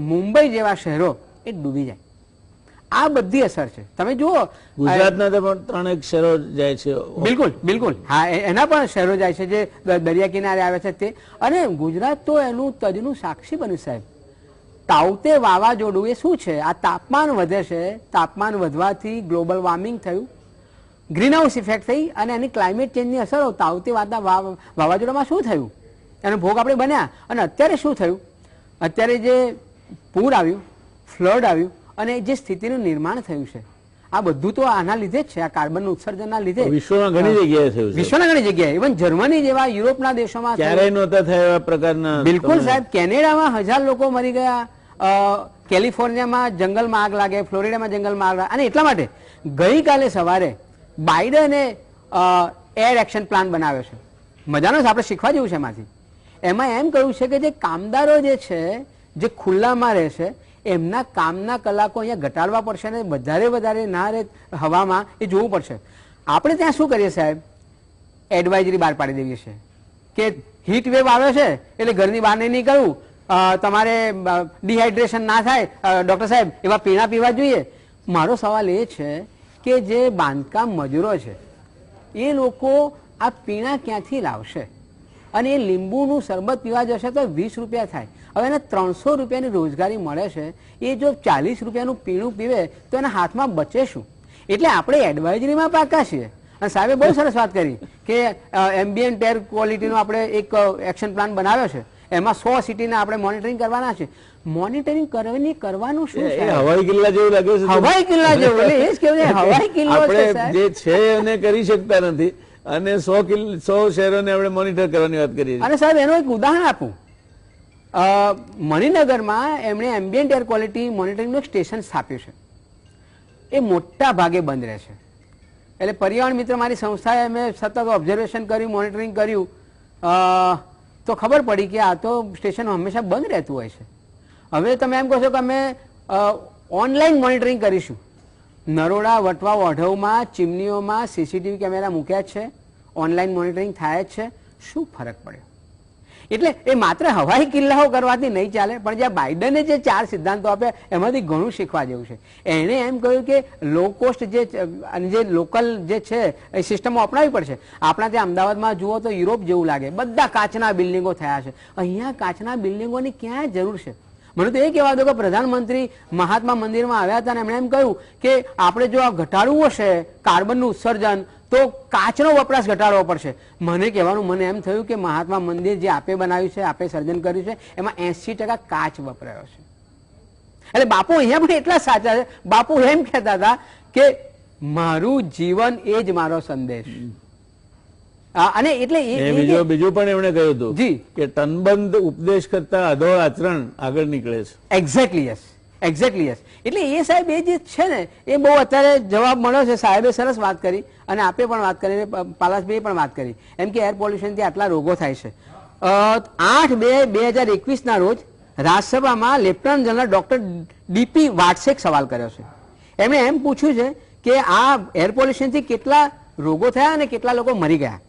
Speaker 4: મુંબઈ જેવા શહેરો એ ડૂબી જાય. આ બધી અસર છે. તમે જુઓ
Speaker 1: ગુજરાતના તો પણ 3 શહેરો જાય છે.
Speaker 4: બિલકુલ બિલકુલ, હા, એના પણ શહેરો જાય છે જે દરિયા કિનારે આવે છે તે. અને ગુજરાત તો એનું તજનું સાક્ષી બન્યું સાહેબ. તાઉતે વાવાઝોડું એ શું છે? આ તાપમાન વધે છે, તાપમાન વધવાથી ગ્લોબલ વોર્મિંગ થયું, ગ્રીન હાઉસ ઇફેક્ટ થઈ અને એની ક્લાઇમેટ ચેન્જની અસરો. તાઉતે વાવાઝોડામાં શું થયું? એનો ભોગ આપણે બન્યા. અને અત્યારે શું થયું? અત્યારે જે પૂર આવ્યું, ફ્લડ આવ્યું અને જે સ્થિતિનું નિર્માણ થયું છે, આ બધું તો આના લીધે જ છે, આ કાર્બનનું ઉત્સર્જનના લીધે.
Speaker 1: વિશ્વમાં ઘણી જગ્યાએ થયું છે.
Speaker 4: વિશ્વના ઘણી જગ્યાએ, ઇવન જર્મની જેવા યુરોપના દેશોમાં
Speaker 1: ક્યારેય નહોતા થયા એવા પ્રકારના.
Speaker 4: બિલકુલ સાહેબ, કેનેડામાં 1000 લોકો મરી ગયા, કેલિફોર્નિયામાં જંગલમાં આગ લાગે, ફ્લોરિડામાં જંગલમાં આગ લાગે. અને એટલા માટે ગઈકાલે સવારે બાઇડને એર એક્શન પ્લાન બનાવ્યો છે. મજાનો છે, આપણે શીખવા જેવું છે એમાંથી. એમાં એમ કહ્યું છે કે જે કામદારો જે છે જે ખુલ્લામાં રહે છે એમના કામના કલાકો અહીંયા ઘટાડવા પડશે અને વધારે ના રહે હવામાં, એ જોવું પડશે. આપણે ત્યાં શું કરીએ સાહેબ? એડવાઇઝરી બહાર પાડી દેવી છે કે હીટ વેવ આવે છે એટલે ઘરની બહાર નહીં નીકળવું, તમારે ડિહાઇડ્રેશન ના થાય, ડૉક્ટર સાહેબ એવા પીણા પીવા જોઈએ. મારો સવાલ એ છે કે જે બાંધકામ મજૂરો છે એ લોકો આ પીણા ક્યાંથી લાવશે? અને એ લીંબુનું શરબત પીવા જશે તો 20 રૂપિયા થાય. હવે એને 300 રૂપિયાની રોજગારી મળે છે, એ જો 40 રૂપિયાનું પીણું પીવે તો એના હાથમાં બચે શું? એટલે આપણે એડવાઇઝરીમાં પાકા છીએ. અને સાહેબે બહુ સરસ વાત કરી કે એમ્બિયન્ટ એર ક્વોલિટીનો આપણે એક એક્શન પ્લાન બનાવ્યો છે. એમાં 100 સિટીને આપણે મોનિટરિંગ કરવાના છે. મોનિટરિંગ કરવાનું શું છે?
Speaker 1: હવાઈ કિલ્લા જેવું લાગે છે.
Speaker 4: હવાઈ કિલ્લા જેવું, એટલે એ જ કહેવું છે, હવાઈ કિલ્લો છે
Speaker 1: આપણે
Speaker 4: સાહેબ.
Speaker 1: જે છે એને કરી શકતા નથી અને 100 શહેરોને આપણે મોનિટર કરવાની વાત કરીએ છીએ.
Speaker 4: અને સાહેબ એનું એક ઉદાહરણ આપું. મણિનગરમાં એમણે એમ્બિયન્ટ એર ક્વોલિટી મોનિટરિંગનું એક સ્ટેશન સ્થાપ્યું છે. એ મોટા ભાગે બંધ રહે છે. એટલે પર્યાવરણ મિત્ર મારી સંસ્થાએ મેં સતત ઓબ્ઝર્વેશન કર્યું, મોનિટરિંગ કર્યું, તો ખબર પડી કે આ તો સ્ટેશન હંમેશા બંધ રહેતું હોય છે. હવે તમે એમ કહો છો કે અમે ઓનલાઈન મોનિટરિંગ કરીશું. નરોડા, વટવા, ઓઢવમાં, ચીમનીઓમાં સીસીટીવી કેમેરા મૂક્યા છે, ઓનલાઈન મોનિટરિંગ થાય જ છે. શું ફરક પડ્યો? એટલે એ માત્ર હવાઈ કિલ્લાઓ કરવાથી નહીં ચાલે, પણ જ્યાં બાઇડને જે 4 સિદ્ધાંતો આપ્યા એમાંથી ઘણું શીખવા જેવું છે. એણે એમ કહ્યું કે લો કોસ્ટ જે લોકલ જે છે એ સિસ્ટમો અપનાવવી પડશે. આપણા ત્યાં અમદાવાદમાં જુઓ તો યુરોપ જેવું લાગે, બધા કાચના બિલ્ડિંગો થયા છે. અહીંયા કાચના બિલ્ડિંગોની ક્યાં જરૂર છે? મને તો એ કહેવા દો કે પ્રધાનમંત્રી મહાત્મા મંદિરમાં આવ્યા હતા અને એમણે એમ કહ્યું કે આપણે જો આ ઘટાડવું હશે કાર્બનનું ઉત્સર્જન તો કાચનો વપરાશ ઘટાડવો પડશે. મને કહેવાનું મને એમ થયું કે મહાત્મા મંદિર જે આપે બનાવ્યું છે, આપે સર્જન કર્યું છે, એમાં 80% કાચ વપરાયો છે. એટલે બાપુ અહીંયા પણ એટલા સાચા છે. બાપુ એમ કહેતા હતા કે મારું જીવન એ જ મારો સંદેશ. અને એટલે
Speaker 1: બીજું પણ એમણે કહ્યું હતું
Speaker 4: જી
Speaker 1: કે તનબંધ ઉપદેશ કરતા અધોળ આચરણ આગળ નીકળે છે.
Speaker 4: Exactly yes, exactly yes. એટલે એ સાહેબ એ જે છે ને એ બહુ અત્યારે જવાબ મળ્યો છે. સાહેબે સરસ વાત કરી અને આપે પણ વાત કરી, પાલાસભાઈએ પણ વાત કરી એમ કે એર પોલ્યુશનથી આટલા રોગો થાય છે. 8/2/2021 રોજ રાજ્યસભામાં લેફ્ટનન્ટ જનરલ ડોક્ટર ડીપી વાટ્સે એક સવાલ કર્યો છે. એમણે એમ પૂછ્યું છે કે આ એર પોલ્યુશનથી કેટલા રોગો થયા અને કેટલા લોકો મરી ગયા.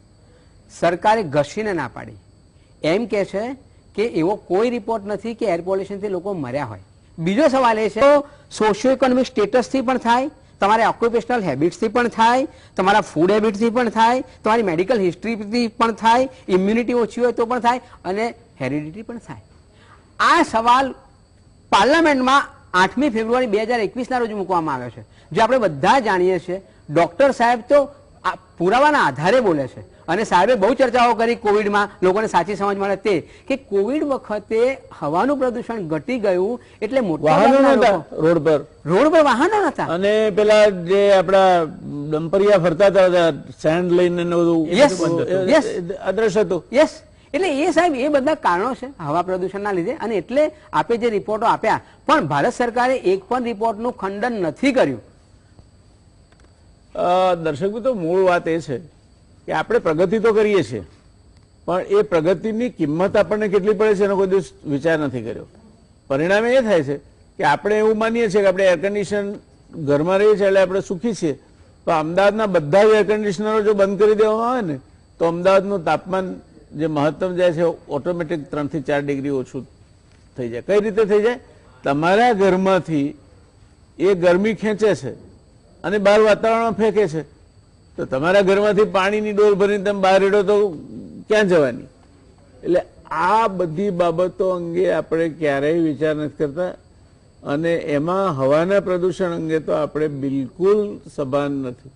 Speaker 4: સરકારે ઘસીને ના પાડી. એમ કે છે કે એવો કોઈ રિપોર્ટ નથી કે એર પોલ્યુશનથી લોકો મર્યા હોય. બીજો સવાલ એ છે સોશિયો ઇકોનોમિક સ્ટેટસથી પણ થાય, તમારે ઓક્યુપેશનલ હેબિટ્સથી પણ થાય, તમારા ફૂડ હેબિટથી પણ થાય, તમારી મેડિકલ હિસ્ટ્રીથી પણ થાય, ઇમ્યુનિટી ઓછી હોય તો પણ થાય અને હેરિડિટી પણ થાય. આ સવાલ પાર્લામેન્ટમાં 8મી ફેબ્રુઆરી 2021 રોજ મૂકવામાં આવ્યો છે. જો આપણે બધા જાણીએ છીએ ડોક્ટર સાહેબ તો પુરાવાના આધારે બોલે છે. અને સાહેબે બહુ ચર્ચાઓ કરી કોવિડમાં, લોકોને સાચી સમજ મળે તે કે કોવિડ વખતે હવાનું પ્રદૂષણ ઘટી ગયું એટલે મોટા
Speaker 1: રોડ પર
Speaker 4: વાહનો નતા
Speaker 1: અને પેલા જે આપડા ડમ્પરિયા ફરતા હતા સેન્ડ લઈને અદ્રશ્ય હતું.
Speaker 4: યસ, એટલે એ સાહેબ એ બધા કારણો છે હવા પ્રદૂષણના લીધે. અને એટલે આપે જે રિપોર્ટો આપ્યા પણ ભારત સરકારે એક પણ રિપોર્ટનું ખંડન નથી કર્યું.
Speaker 1: દર્શક મિત્રો, મૂળ વાત એ છે કે આપણે પ્રગતિ તો કરીએ છીએ, પણ એ પ્રગતિની કિંમત આપણને કેટલી પડે છે એનો કોઈ દિવસ વિચાર નથી કર્યો. પરિણામે એ થાય છે કે આપણે એવું માનીએ છીએ કે આપણે એર કન્ડિશન ઘરમાં રહીએ છીએ એટલે આપણે સુખી છીએ, તો અમદાવાદના બધા જ એર કન્ડિશનરો જો બંધ કરી દેવામાં આવે ને તો અમદાવાદનું તાપમાન જે મહત્તમ જાય છે ઓટોમેટિક 3 થી 4 ડિગ્રી ઓછું થઈ જાય. કઈ રીતે થઈ જાય? તમારા ઘરમાંથી એ ગરમી ખેંચે છે અને બહાર વાતાવરણમાં ફેંકે છે, તો તમારા ઘરમાંથી પાણીની ડોલ ભરીને તમે બહાર રેડો તો ક્યાં જવાની? એટલે આ બધી બાબતો અંગે આપણે ક્યારેય વિચાર નથી કરતા, અને એમાં હવાના પ્રદૂષણ અંગે તો આપણે બિલકુલ સભાન નથી.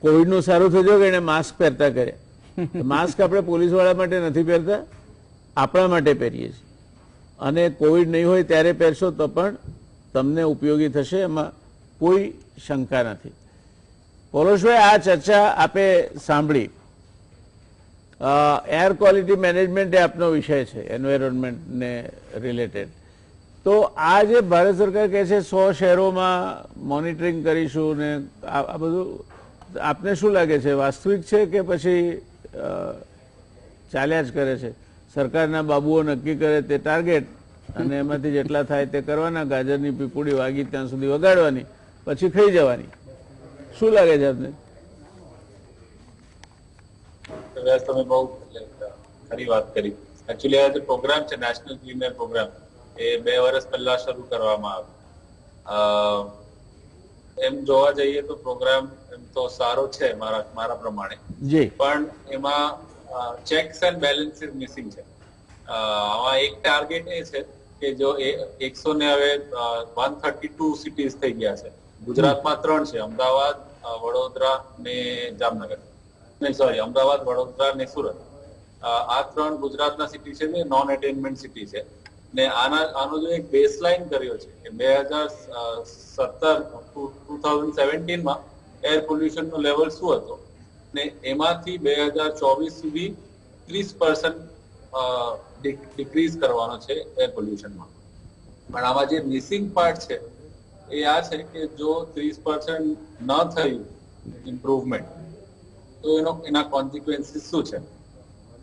Speaker 1: કોવિડનું સારું થયું કે એને માસ્ક પહેરતા કર્યા. માસ્ક આપણે પોલીસ વાળા માટે નથી પહેરતા, આપણા માટે પહેરીએ છીએ, અને કોવિડ નહીં હોય ત્યારે પહેરશો તો પણ તમને ઉપયોગી થશે, એમાં કોઈ શંકા નથી. પૌલોશભાઈ, આ ચર્ચા આપે સાંભળી. એર ક્વોલિટી મેનેજમેન્ટ એ આપનો વિષય છે, એન્વાયરમેન્ટને રિલેટેડ. તો આ જે ભારત સરકાર કહે છે 100 શહેરોમાં મોનિટરિંગ કરીશું ને આ બધું, આપને શું લાગે છે, વાસ્તવિક છે કે પછી ચાલ્યા જ કરે છે? સરકારના બાબુઓ નક્કી કરે તે ટાર્ગેટ, અને એમાંથી જેટલા થાય તે કરવાના, ગાજરની પીપુડી વાગી ત્યાં સુધી વગાડવાની, પછી ખાઈ જવાની. શું લાગે છે આપને?
Speaker 2: તમે બહુ ખરી વાત કરી. એકચ્યુઅલી આ જે પ્રોગ્રામ છે નેશનલ ક્લીનર પ્રોગ્રામ, એ 2 વર્ષ પહેલા શરૂ કરવામાં આવ્યો. એમ જોવા જઈએ તો પ્રોગ્રામ એમ તો સારો છે મારા પ્રમાણે,
Speaker 1: જી,
Speaker 2: પણ એમાં ચેક્સ એન્ડ બેલેન્સીસ મિસિંગ છે. આમાં એક ટાર્ગેટ એ છે કે જો 100 ને હવે 132 સિટીઝ થઈ ગયા છે. ગુજરાતમાં 3 છે, અમદાવાદ, વડોદરા ને જામનગર. અમદાવાદ, વડોદરા ને સુરત. આ 3 ગુજરાતના સિટી છે ને નોન અટેનમેન્ટ સિટી છે. ને આનો જો એક બેઝલાઇન કર્યો છે કે 2017 માં એર પોલ્યુશન નો લેવલ શું હતો, ને એમાંથી 2024 સુધી 30% ડિક્રીઝ કરવાનો છે એર પોલ્યુશનમાં. પણ આમાં જે મિસિંગ પાર્ટ છે એ આ છે કે જો 30% ન થયું ઇમ્પ્રુવમેન્ટ, તો એના કોન્સિક્વન્સીસ શું છે,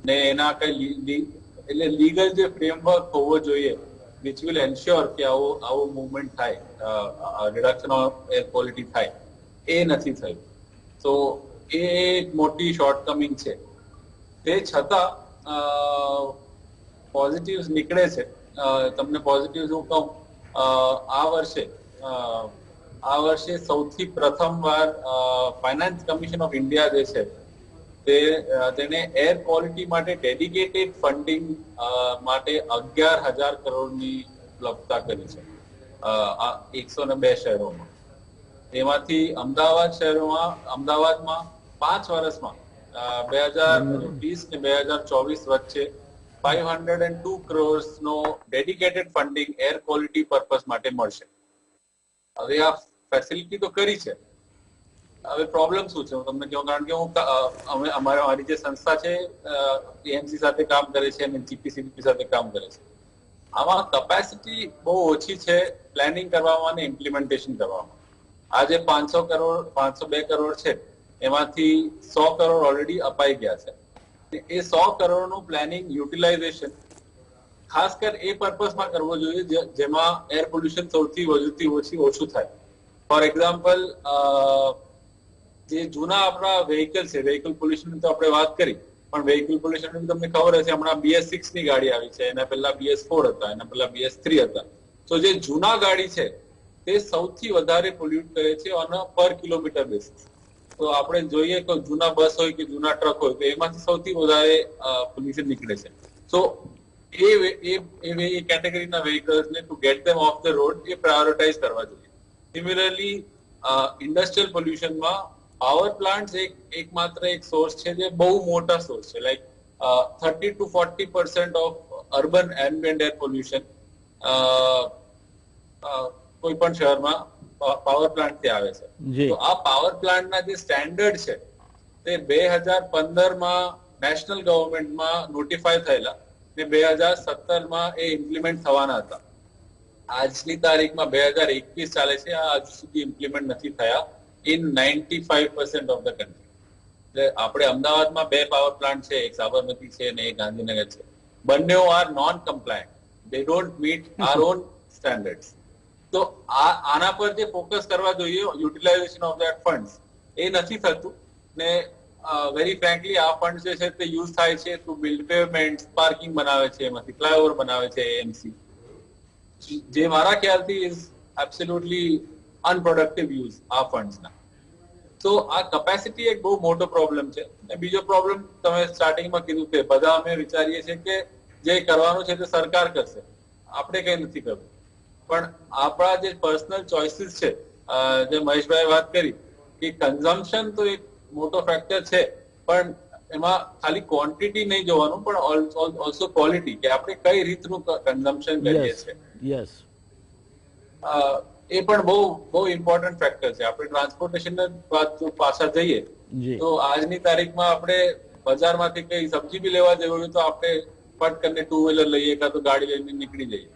Speaker 2: ને એના કઈ એટલે લીગલ જે ફ્રેમવર્ક હોવો જોઈએ વિચ વિલ એન્શ્યોર કે આવો મૂવમેન્ટ થાય, રિડક્શન ઓફ એર ક્વોલિટી થાય, એ નથી થયું. તો એ એક મોટી શોર્ટકમિંગ છે. તે છતાં પોઝિટિવ્સ નીકળે છે. તમને પોઝિટિવ્સ હું કહું, આ વર્ષે સૌથી પ્રથમવાર ફાઇનાન્સ કમિશન ઓફ ઇન્ડિયા જે છે તેને એર ક્વોલિટી માટે ડેડિકેટેડ ફંડિંગ માટે 11,000 કરોડની ઉપલબ્ધતા કરી છે 102 શહેરોમાં. એમાંથી અમદાવાદમાં 5 વર્ષમાં 2020 ને 2024 વચ્ચે 502 crores નો dedicated funding air quality purpose માટે મળશે. હવે આ ફેસિલિટી તો કરી છે. હવે પ્રોબ્લેમ શું છે હું તમને કહું, કારણ કે અમારી જે સંસ્થા છે એએમસી સાથે કામ કરે છે અને જીપીસીબી સાથે કામ કરે છે. આમાં કેપેસિટી બહુ ઓછી છે પ્લાનિંગ કરવામાં અને ઇમ્પ્લિમેન્ટેશન કરવામાં. આ જે 502 કરોડ છે એમાંથી 100 કરોડ ઓલરેડી અપાઈ ગયા છે. એ 100 કરોડનું પ્લાનિંગ યુટિલાઇઝેશન ખાસ કર એ પર્પઝમાં કરવો જોઈએ જેમાં એર પોલ્યુશન સૌથી વધુથી ઓછું થાય. ફોર એક્ઝામ્પલ, જે જૂના આપણા વ્હીકલ છે, વ્હીકલ પોલ્યુશન તો આપણે વાત કરી, પણ વ્હીકલ પોલ્યુશન તમને ખબર હશે હમણાં BS6 ની ગાડી આવી છે, એના પહેલા BS4 હતા, એના પહેલા BS3 હતા. તો જે જૂના ગાડી છે તે સૌથી વધારે પોલ્યુટ કરે છે ઓન અ પર કિલોમીટર બેસિસ. તો આપણે જોઈએ કે જૂના બસ હોય કે જૂના ટ્રક હોય તો એમાંથી સૌથી વધારે પોલ્યુશન નીકળે છે. સો એ કેટેગરીના વ્હીકલ્સને to get them off the road એ પ્રાયોરિટાઇઝ કરવા જોઈએ. સિમિલરલી ઇન્ડસ્ટ્રીયલ પોલ્યુશનમાં પાવર પ્લાન્ટ એકમાત્ર એક સોર્સ છે જે બહુ મોટા સોર્સ છે. Like 30 to 40% of urban ambient air pollution કોઈ પણ શહેરમાં પાવર પ્લાન્ટ થી આવે છે. તો આ પાવર પ્લાન્ટના જે સ્ટેન્ડર્ડ છે તે 2015માં નેશનલ ગવર્મેન્ટમાં નોટિફાય થયેલા ને 2017માં એ ઇમ્પ્લિમેન્ટ થવાના હતા. આજની તારીખમાં 2021 ચાલે છે, આ હજુ સુધી ઇમ્પ્લિમેન્ટ નથી થયા. in 95% of the country. એટલે આપણે અમદાવાદમાં 2 પાવર પ્લાન્ટ છે, એક સાબરમતી છે અને એક ગાંધીનગર છે. બંને are non compliant. They don't meet are on standards. તો આના પર જે ફોકસ કરવા જોઈએ, યુટિલાઇઝેશન ઓફ ધેટ ફંડ્સ, એ નથી થતું ને વેરી ફ્રેન્કલી આ ફંડ જે છે તે યુઝ થાય છે ટુ બિલ્ડ પેવમેન્ટ, પાર્કિંગ બનાવે છે, એમાંથી ફ્લાયઓવર બનાવે છે, એએમસી, જે મારા ખ્યાલથી ઇઝ એબ્સોલ્યુટલી અનપ્રોડક્ટિવ યુઝ આ ફંડ્સના. તો આ કેપેસિટી એક બહુ મોટો પ્રોબ્લેમ છે. અને બીજો પ્રોબ્લેમ તમે સ્ટાર્ટિંગમાં કીધું કે બધા અમે વિચારીએ છીએ કે જે કરવાનું છે તે સરકાર કરશે, આપણે કઈ નથી કરવું. પણ આપણા જે પર્સનલ ચોઇસીસ છે, જે મહેશભાઈ વાત કરી કે કન્ઝમ્પશન તો એક મોટો ફેક્ટર છે, પણ એમાં ખાલી ક્વોન્ટિટી નહીં જોવાનું, પણ ઓલ્સો ક્વોલિટી, કે આપણે કઈ રીતનું કન્ઝમ્પશન કરીએ છીએ.
Speaker 1: યસ,
Speaker 2: એ પણ બહુ ઇમ્પોર્ટન્ટ ફેક્ટર છે. આપણે ટ્રાન્સપોર્ટેશન વાત પાછા જઈએ તો આજની તારીખમાં આપણે બજારમાંથી કઈ સબ્જી બી લેવા જવું હોય તો આપણે ફટ કરીને 2 વ્હીલર લઈએ કાં તો ગાડી લઈને નીકળી જઈએ.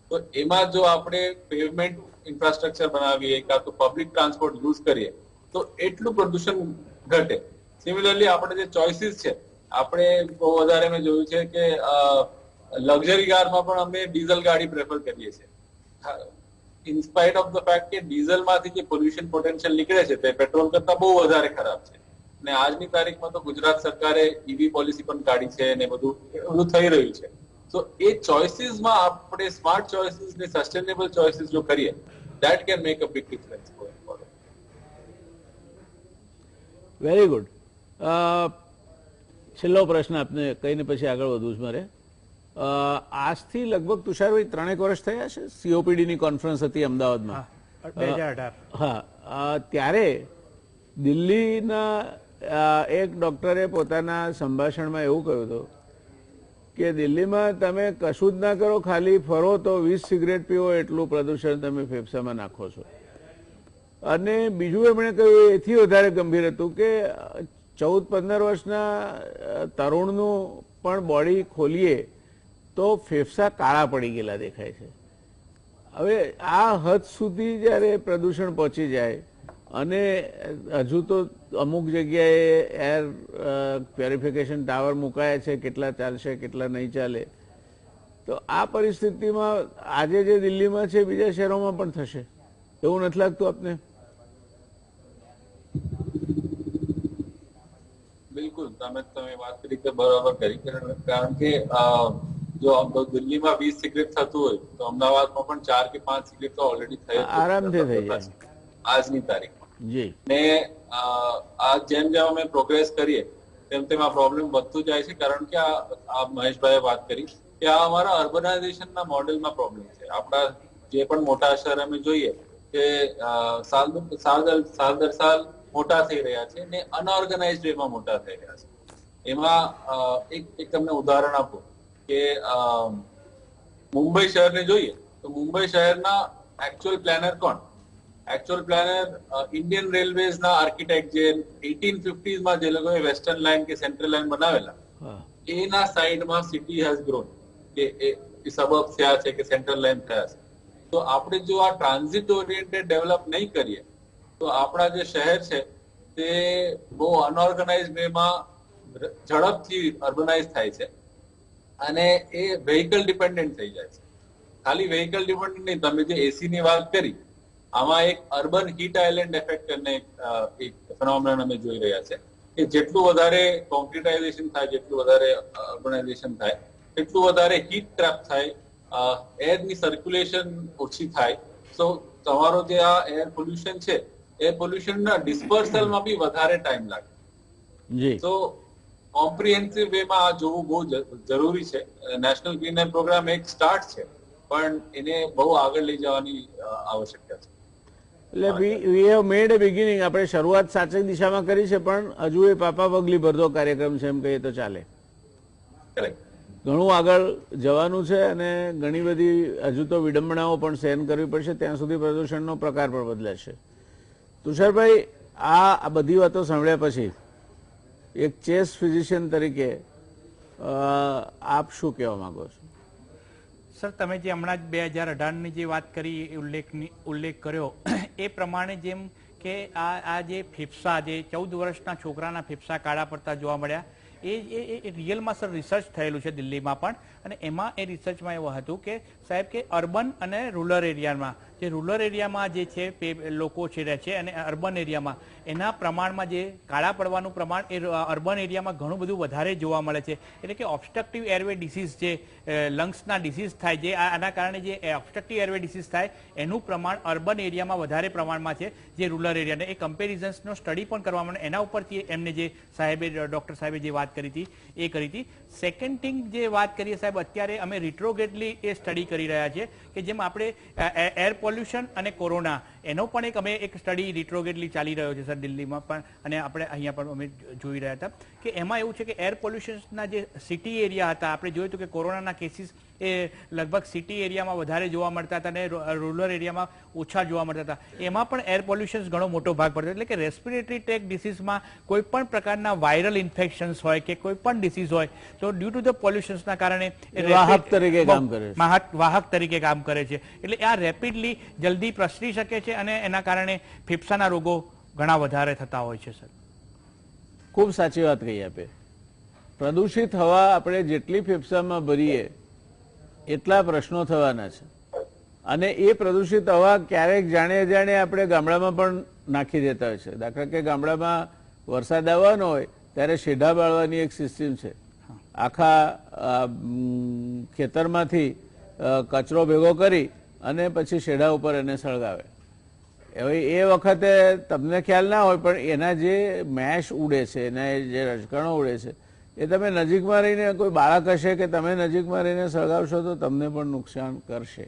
Speaker 2: તો એમાં જો આપણે પેવમેન્ટ ઇન્ફ્રાસ્ટ્રક્ચર બનાવીએ કાં તો પબ્લિક ટ્રાન્સપોર્ટ યુઝ કરીએ તો એટલું પ્રદૂષણ ઘટે. સિમિલરલી આપણે જે ચોઇસીસ છે, આપણે બહુ વધારે મેં જોયું છે કે લક્ઝરી કારમાં પણ અમે ડીઝલ ગાડી પ્રેફર કરીએ છીએ, in spite of the fact કે ડીઝલમાંથી જે પોલ્યુશન પોટેન્શિયલ નીકળે છે તે પેટ્રોલ કરતા બહુ વધારે ખરાબ છે. અને આજની તારીખમાં તો ગુજરાત સરકારે ઈવી પોલિસી પણ કાઢી છે અને બધું થઈ રહ્યું છે. તો એ ચોઇસીસમાં આપણે સ્માર્ટ ચોઇસીસ ને સસ્ટેનેબલ ચોઇસીસ જો કરીએ, that can make a big difference.
Speaker 1: Very good. છેલ્લો પ્રશ્ન આપને કહીને પછી આગળ વધવું છે મારે. આજથી લગભગ તુષારભાઈ 3 વર્ષ થયા છે. સીઓપીડીની કોન્ફરન્સ હતી અમદાવાદમાં
Speaker 3: 2018.
Speaker 1: હા, ત્યારે દિલ્હીના એક ડોક્ટરે પોતાના સંભાષણમાં એવું કહ્યું હતું કે દિલ્હીમાં તમે કશું જ ના કરો, ખાલી ફરો તો 20 સિગરેટ પીવો એટલું પ્રદૂષણ તમે ફેફસામાં નાખો છો. અને બીજું એમણે કહ્યું એથી વધારે ગંભીર હતું કે 14-15 વર્ષના તરુણનું પણ બોડી ખોલીએ તો ફેફસા કાળા પડી ગયેલા દેખાય છે. હવે આ હદ સુધી જ્યારે પ્રદૂષણ પહોંચી જાય અને હજુ તો અમુક જગ્યાએ એર પ્યોરિફિકેશન ટાવર મુકાયા છે, કેટલા ચાલશે કેટલા નહીં ચાલે, તો આ પરિસ્થિતિમાં આજે જે દિલ્હીમાં છે બીજા શહેરોમાં પણ થશે એવું નથી લાગતું આપને?
Speaker 2: બિલકુલ, તમે વાત કરી તે બરાબર કરી. કારણ કે જો દિલ્હીમાં 20 સિગરેટ થતું હોય તો અમદાવાદમાં પણ 4 કે 5 સિગરેટ તો ઓલરેડી થઈ
Speaker 1: આરામથી થઈ જાય
Speaker 2: આજની તારીખમાં.
Speaker 1: જી.
Speaker 2: ને આ જેમ જેમ અમે પ્રોગ્રેસ કરીએ તેમ આ પ્રોબ્લેમ વધતું જાય છે. કારણ કે આ મહેશભાઈએ વાત કરી કે આ અમારા અર્બનાઇઝેશનના મોડેલમાં પ્રોબ્લેમ છે. આપણા જે પણ મોટા શહેર અમે જોઈએ કે સાલ દર સાલ મોટા થઈ રહ્યા છે ને અનઓર્ગેનાઇઝડ વેમાં મોટા થઈ રહ્યા છે. એમાં એક તમને ઉદાહરણ આપું કે મુંબઈ શહેરને જોઈએ તો મુંબઈ શહેરના એકચ્યુઅલ પ્લાનર કોણ? એકચ્યુઅલ પ્લાનર ઇન્ડિયન રેલવેઝના આર્કિટેક્ટ જે 1850s માં જે લોકોએ વેસ્ટર્ન લાઇન કે સેન્ટ્રલ લાઇન બનાવેલા, એના સાઈડમાં સિટી હેઝ ગ્રોન, કે એ સબર્બ થયા છે કે સેન્ટ્રલ લાઇન થયા છે. તો આપણે જો આ ટ્રાન્ઝિટ ઓરિએન્ટેડ ડેવલપ નહીં કરીએ તો આપણા જે શહેર છે તે બહુ અનઓર્ગેનાઇઝ વેમાં ઝડપથી અર્બનાઇઝ થાય છે અને એ વેહિકલ ડિપેન્ડન્ટ થઈ જાય છે. ખાલી વેહિકલ ડિપેન્ડન્ટ નહીં, તમે જે એસી ની વાત કરી, આમાં એક અર્બન હીટ આઇલેન્ડ એફેક્ટ કરીને એક ફેનોમેનન અમે જોઈ રહ્યા છે કે જેટલું વધારે કોન્ક્રીટાઇઝેશન થાય, જેટલું વધારે અર્બનાઇઝેશન થાય, એટલું વધારે હીટ ટ્રેપ થાય, એરની સર્ક્યુલેશન ઓછી થાય. સો તમારો જે આ એર પોલ્યુશન છે એ પોલ્યુશનના ડિસ્પર્સલમાં બી વધારે ટાઈમ લાગે.
Speaker 1: જી.
Speaker 2: તો કોમ્પ્રિહેન્સિવ વેમાં આ જોવું બહુ જરૂરી છે. નેશનલ ક્લીન એર પ્રોગ્રામ એક સ્ટાર્ટ છે, પણ એને બહુ આગળ લઈ જવાની આવશ્યકતા છે.
Speaker 1: એટલે we have made A beginning. આપણે શરૂઆત સાચી દિશામાં કરી છે, પણ હજુ એ પાપા પગલી ભરતો કાર્યક્રમ છે એમ કહીએ તો ચાલે. ઘણું આગળ જવાનું છે અને ઘણી બધી હજુ તો વિડંબણાઓ પણ સહન કરવી પડશે, ત્યાં સુધી પ્રદૂષણનો પ્રકાર પણ બદલાશે. તુષારભાઈ, આ બધી વાતો સાંભળ્યા પછી એક ચેસ ફિઝિશિયન તરીકે આપ શું કહેવા માંગો છો?
Speaker 3: સર, તમે જે હમણાં જ 2018ની જે વાત કરી, ઉલ્લેખ કર્યો એ પ્રમાણે જેમ કે આ જે ફેફસા જે 14 વર્ષના છોકરાના ફેફસા કાળા પડતા જોવા મળ્યા એ રિયલમાં સર રિસર્ચ થયેલું છે દિલ્હીમાં પણ, અને એમાં એ રિસર્ચમાં એવું હતું કે સાહેબ કે અર્બન અને રૂરલ એરિયામાં જે રૂરલ એરિયામાં જે છે લોકો છે રહે છે અને અર્બન એરિયામાં એના પ્રમાણમાં જે કાળા પડવાનું પ્રમાણ એ અર્બન એરિયામાં ઘણું બધું વધારે જોવા મળે છે. એટલે કે ઓબ્સ્ટ્રક્ટિવ એરવે ડિસીઝ જે લંગ્સના ડિસીઝ થાય જે આના કારણે જે ઓબ્સ્ટ્રક્ટિવ એરવે ડિસીઝ થાય એનું પ્રમાણ અર્બન એરિયામાં વધારે પ્રમાણમાં છે જે રૂરલ એરિયાને. એ કમ્પેરિઝન્સનો સ્ટડી પણ કરવામાં એના ઉપરથી એમને જે સાહેબે ડૉક્ટર સાહેબે જે વાત કરી હતી એ કરી હતી. સેકન્ડ થિંગ જે વાત કરીએ સાહેબ, અત્યારે અમે રિટ્રોગ્રેડલી એ સ્ટડી કરી રહ્યા છીએ કે જેમ આપણે એર પોલ્યુશન અને કોરોના એનો પણ અમે એક સ્ટડી રિટ્રોગ્રેડલી ચાલી રહ્યો છે સર દિલ્હીમાં પણ, અને આપણે અહીંયા પણ અમે જોઈ રહ્યા હતા કે એમાં એવું છે કે એર પોલ્યુશનના જે સિટી એરિયા હતા, આપણે જોયું હતું કે કોરોનાના કેસીસ એ લગભગ સિટી એરિયામાં વધારે જોવા મળતા હતા અને રૂરલ એરિયામાં ઓછા જોવા મળતા હતા. એમાં પણ એર પોલ્યુશન ઘણો મોટો ભાગ પડતો. એટલે કે રેસ્પિરેટરી ટ્રેક ડિસીઝમાં કોઈ પણ પ્રકારના વાયરલ ઇન્ફેક્શન્સ હોય કે કોઈ પણ ડિસીઝ હોય તો ડ્યુ ટુ ધ પોલ્યુશન્સના કારણે
Speaker 1: વાહક તરીકે કામ કરે છે.
Speaker 3: વાહક તરીકે કામ કરે છે. એટલે આ રેપિડલી જલ્દી પ્રસરી શકે છે અને એના કારણે ફેફસાના રોગો ઘણા વધારે થતા હોય છે સર.
Speaker 1: ખૂબ સાચી વાત કહી આપે. પ્રદૂષિત હવા આપણે જેટલી ફેફસામાં ભરીએ એટલા પ્રશ્નો થવાના છે, અને એ પ્રદૂષિત હવા ક્યારેક જાણે જાણે આપણે ગામડામાં પણ નાખી દેતા હોય છે. દાખલા કે ગામડામાં વરસાદ આવવાનો હોય ત્યારે શેઢા બાળવાની એક સિસ્ટમ છે. આખા ખેતરમાંથી કચરો ભેગો કરી અને પછી શેઢા ઉપર એને સળગાવે. હવે એ વખતે તમને ખ્યાલ ના હોય પણ એના જે મેશ ઉડે છે, એના જે રજકણો ઉડે છે એ તમે નજીકમાં રહીને કોઈ બાળક હશે કે તમે નજીકમાં રહીને સળગાવશો તો તમને પણ નુકસાન કરશે.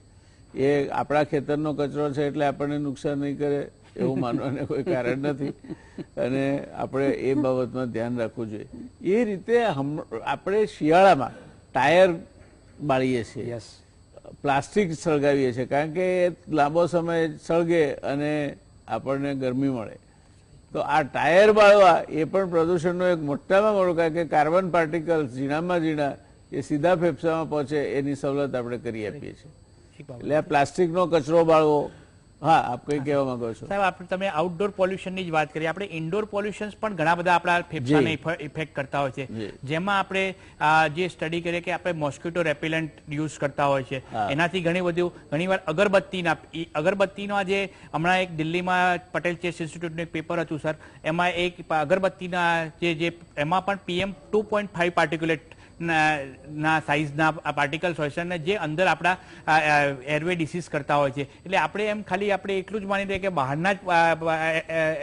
Speaker 1: એ આપણા ખેતરનો કચરો છે એટલે આપણને નુકસાન નહીં કરે એવું માનવાને કોઈ કારણ નથી, અને આપણે એ બાબતમાં ધ્યાન રાખવું જોઈએ. એ રીતે આપણે શિયાળામાં ટાયર બાળીએ છીએ, પ્લાસ્ટિક સળગાવીએ છીએ કારણ કે લાંબો સમય સળગે અને આપણને ગરમી મળે. તો આ ટાયર બાળવા એ પણ પ્રદૂષણનો એક મોટામાં મોટો, કારણ કે કાર્બન પાર્ટિકલ્સ ઝીણામાં ઝીણા એ સીધા ફેફસામાં પહોંચે એની સવલત આપણે કરી આપીએ છીએ. એટલે આ પ્લાસ્ટિકનો કચરો બાળવો. હા, આપ કઈ કહેવા માંગો છો
Speaker 3: સાહેબ? આપણે તમે આઉટડોર પોલ્યુશનની જ વાત કરી, આપણે ઇન્ડોર પોલ્યુશન્સ પણ ઘણા બધા આપણા ફેફસાને ઇફેક્ટ કરતા હોય છે. જેમાં આપણે જે સ્ટડી કરીએ કે આપણે મોસ્કિટો રેપેલન્ટ યુઝ કરતા હોય છે, એનાથી ઘણીવાર અગરબત્તીનો જે હમણાં એક દિલ્હીમાં પટેલ ચેસ ઇન્સ્ટિટ્યૂટનું એક પેપર હતું સર, એમાં એક અગરબત્તીના જે એમાં પણ PM 2.5 પાર્ટિક્યુલેટ ના સાઇઝના પાર્ટિકલ્સ હોય છે અને જે અંદર આપણા એરવે ડિસીઝ કરતા હોય છે. એટલે આપણે એમ ખાલી આપણે એટલું જ માની લઈએ કે બહારના જ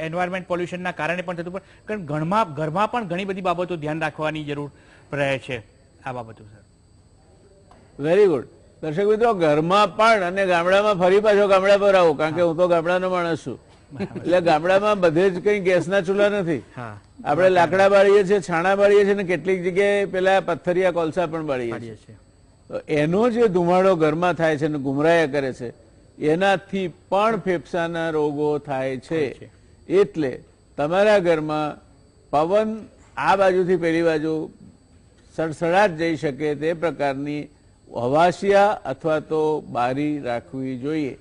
Speaker 3: એન્વાયરમેન્ટ પોલ્યુશનના કારણે પણ થતું, પણ ઘરમાં પણ ઘણી બધી બાબતો ધ્યાન રાખવાની જરૂર રહે છે. આ બાબતો સર.
Speaker 1: Very good. દર્શક મિત્રો, ઘરમાં પણ અને ગામડામાં ફરી પાછો ગામડા પર આવું, કારણ કે હું તો ગામડાનો માણસ છું. એટલે ગામડામાં બધે જ કઈ ગેસના ચૂલા નથી. આપણે લાકડા બાળીએ છીએ, છાણા બાળીએ છીએ, ને કેટલીક જગ્યાએ પેલા પથ્થરિયા કોલસા પણ બાળીએ છીએ. તો એનો જે ધુમાડો ઘરમાં થાય છે અને ગુમરાયા કરે છે એનાથી પણ ફેફસાના રોગો થાય છે. એટલે તમારા ઘરમાં પવન આ બાજુથી પેલી બાજુ સડસડાટ જઈ શકે તે પ્રકારની હવાશિયા અથવા તો બારી રાખવી જોઈએ.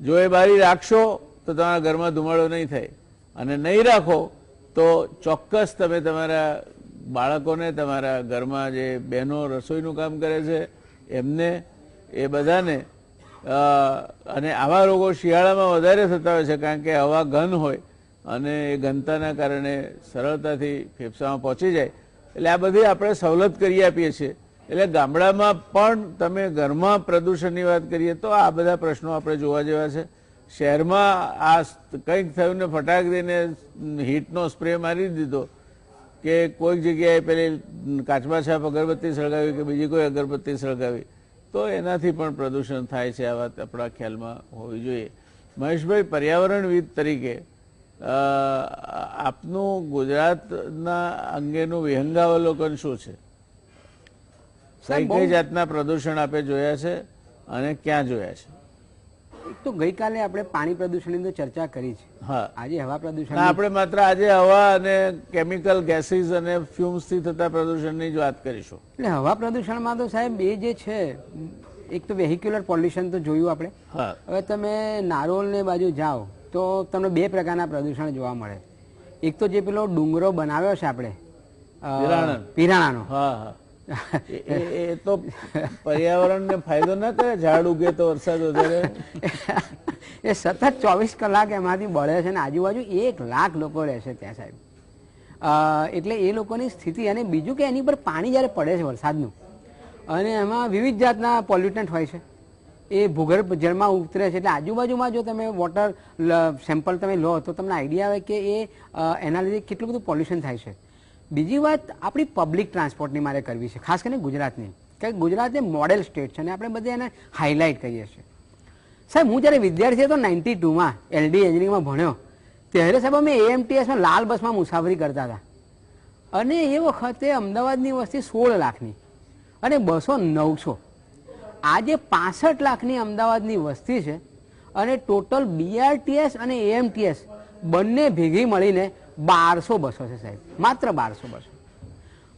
Speaker 1: જો એ બારી રાખશો તો તમારા ઘરમાં ધુમાડો નહીં થાય, અને નહીં રાખો તો ચોક્કસ તમે તમારા બાળકોને, તમારા ઘરમાં જે બહેનો રસોઈનું કામ કરે છે એમને, એ બધાને, અને આવા રોગો શિયાળામાં વધારે થતા હોય છે કારણ કે હવા ઘન હોય અને એ ઘનતાના કારણે સરળતાથી ફેફસામાં પહોંચી જાય. એટલે આ બધી આપણે સવલત કરી આપીએ છીએ. એટલે ગામડામાં પણ તમે ઘરમાં પ્રદૂષણની વાત કરીએ તો આ બધા પ્રશ્નો આપણે જોવા જેવા છે. શહેરમાં આ કંઈક થયું ને ફટાક દઈને હીટનો સ્પ્રે મારી દીધો કે કોઈક જગ્યાએ પેલી કાચબા છાપ અગરબત્તી સળગાવી કે બીજી કોઈ અગરબત્તી સળગાવી, તો એનાથી પણ પ્રદૂષણ થાય છે. આ વાત આપણા ખ્યાલમાં હોવી જોઈએ. મહેશભાઈ, પર્યાવરણવિદ તરીકે આપનું ગુજરાતના અંગેનું વિહંગાવલોકન શું છે? કઈ જાતના પ્રદૂષણ આપે જોયા છે અને ક્યાં જોયા છે?
Speaker 4: એક તો ગઈકાલે આપણે પાણી પ્રદૂષણની તો ચર્ચા કરી છે.
Speaker 1: હા,
Speaker 4: આજે હવા પ્રદૂષણ
Speaker 1: આપણે માત્ર આજે હવા અને કેમિકલ ગેસીસ અને ફ્યુમ્સ થી થતા પ્રદૂષણની જ વાત કરીશું.
Speaker 4: એટલે હવા પ્રદૂષણમાં તો સાહેબ બે જે છે, એક તો વેહિક્યુલર પોલ્યુશન તો જોયું આપણે. હવે તમે નારોલ ને બાજુ જાઓ તો તમને બે પ્રકારના પ્રદૂષણ જોવા મળે. એક તો જે પેલો ડુંગરો બનાવ્યો છે આપણે પિરાણાનો,
Speaker 1: હા હા, એ તો પર્યાવરણને ફાયદો ના કરે, ઝાડ ઉગે તો વરસાદ વધારે.
Speaker 4: એ સતત 24 કલાક એમાંથી બળે છે ને આજુબાજુ 1 લાખ લોકો રહે છે ત્યાં સાહેબ. એટલે એ લોકોની સ્થિતિ. અને બીજું કે એની પર પાણી જ્યારે પડે છે વરસાદનું અને એમાં વિવિધ જાતના પોલ્યુટન્ટ હોય છે, એ ભૂગર્ભ જળમાં ઉતરે છે. એટલે આજુબાજુમાં જો તમે વોટર સેમ્પલ તમે લો તો તમને આઈડિયા આવે કે એના લીધે કેટલું બધું પોલ્યુશન થાય છે. બીજી વાત આપણી પબ્લિક ટ્રાન્સપોર્ટની મારે કરવી છે, ખાસ કરીને ગુજરાતની, કે ગુજરાત એ મોડેલ સ્ટેટ છે અને આપણે બધે એને હાઇલાઇટ કરીએ છીએ. સાહેબ હું જ્યારે વિદ્યાર્થી હતો 92માં LD એન્જિનિયરિંગમાં ભણ્યો ત્યારે સાહેબ અમે AMTSમાં લાલ બસમાં મુસાફરી કરતા હતા અને એ વખતે અમદાવાદની વસ્તી 16 લાખની અને બસો 900. આજે 65 લાખની અમદાવાદની વસ્તી છે અને ટોટલ BRTS અને AMTS બંને ભેગી મળીને 1200 બસો છે સાહેબ, માત્ર 1200 બસો.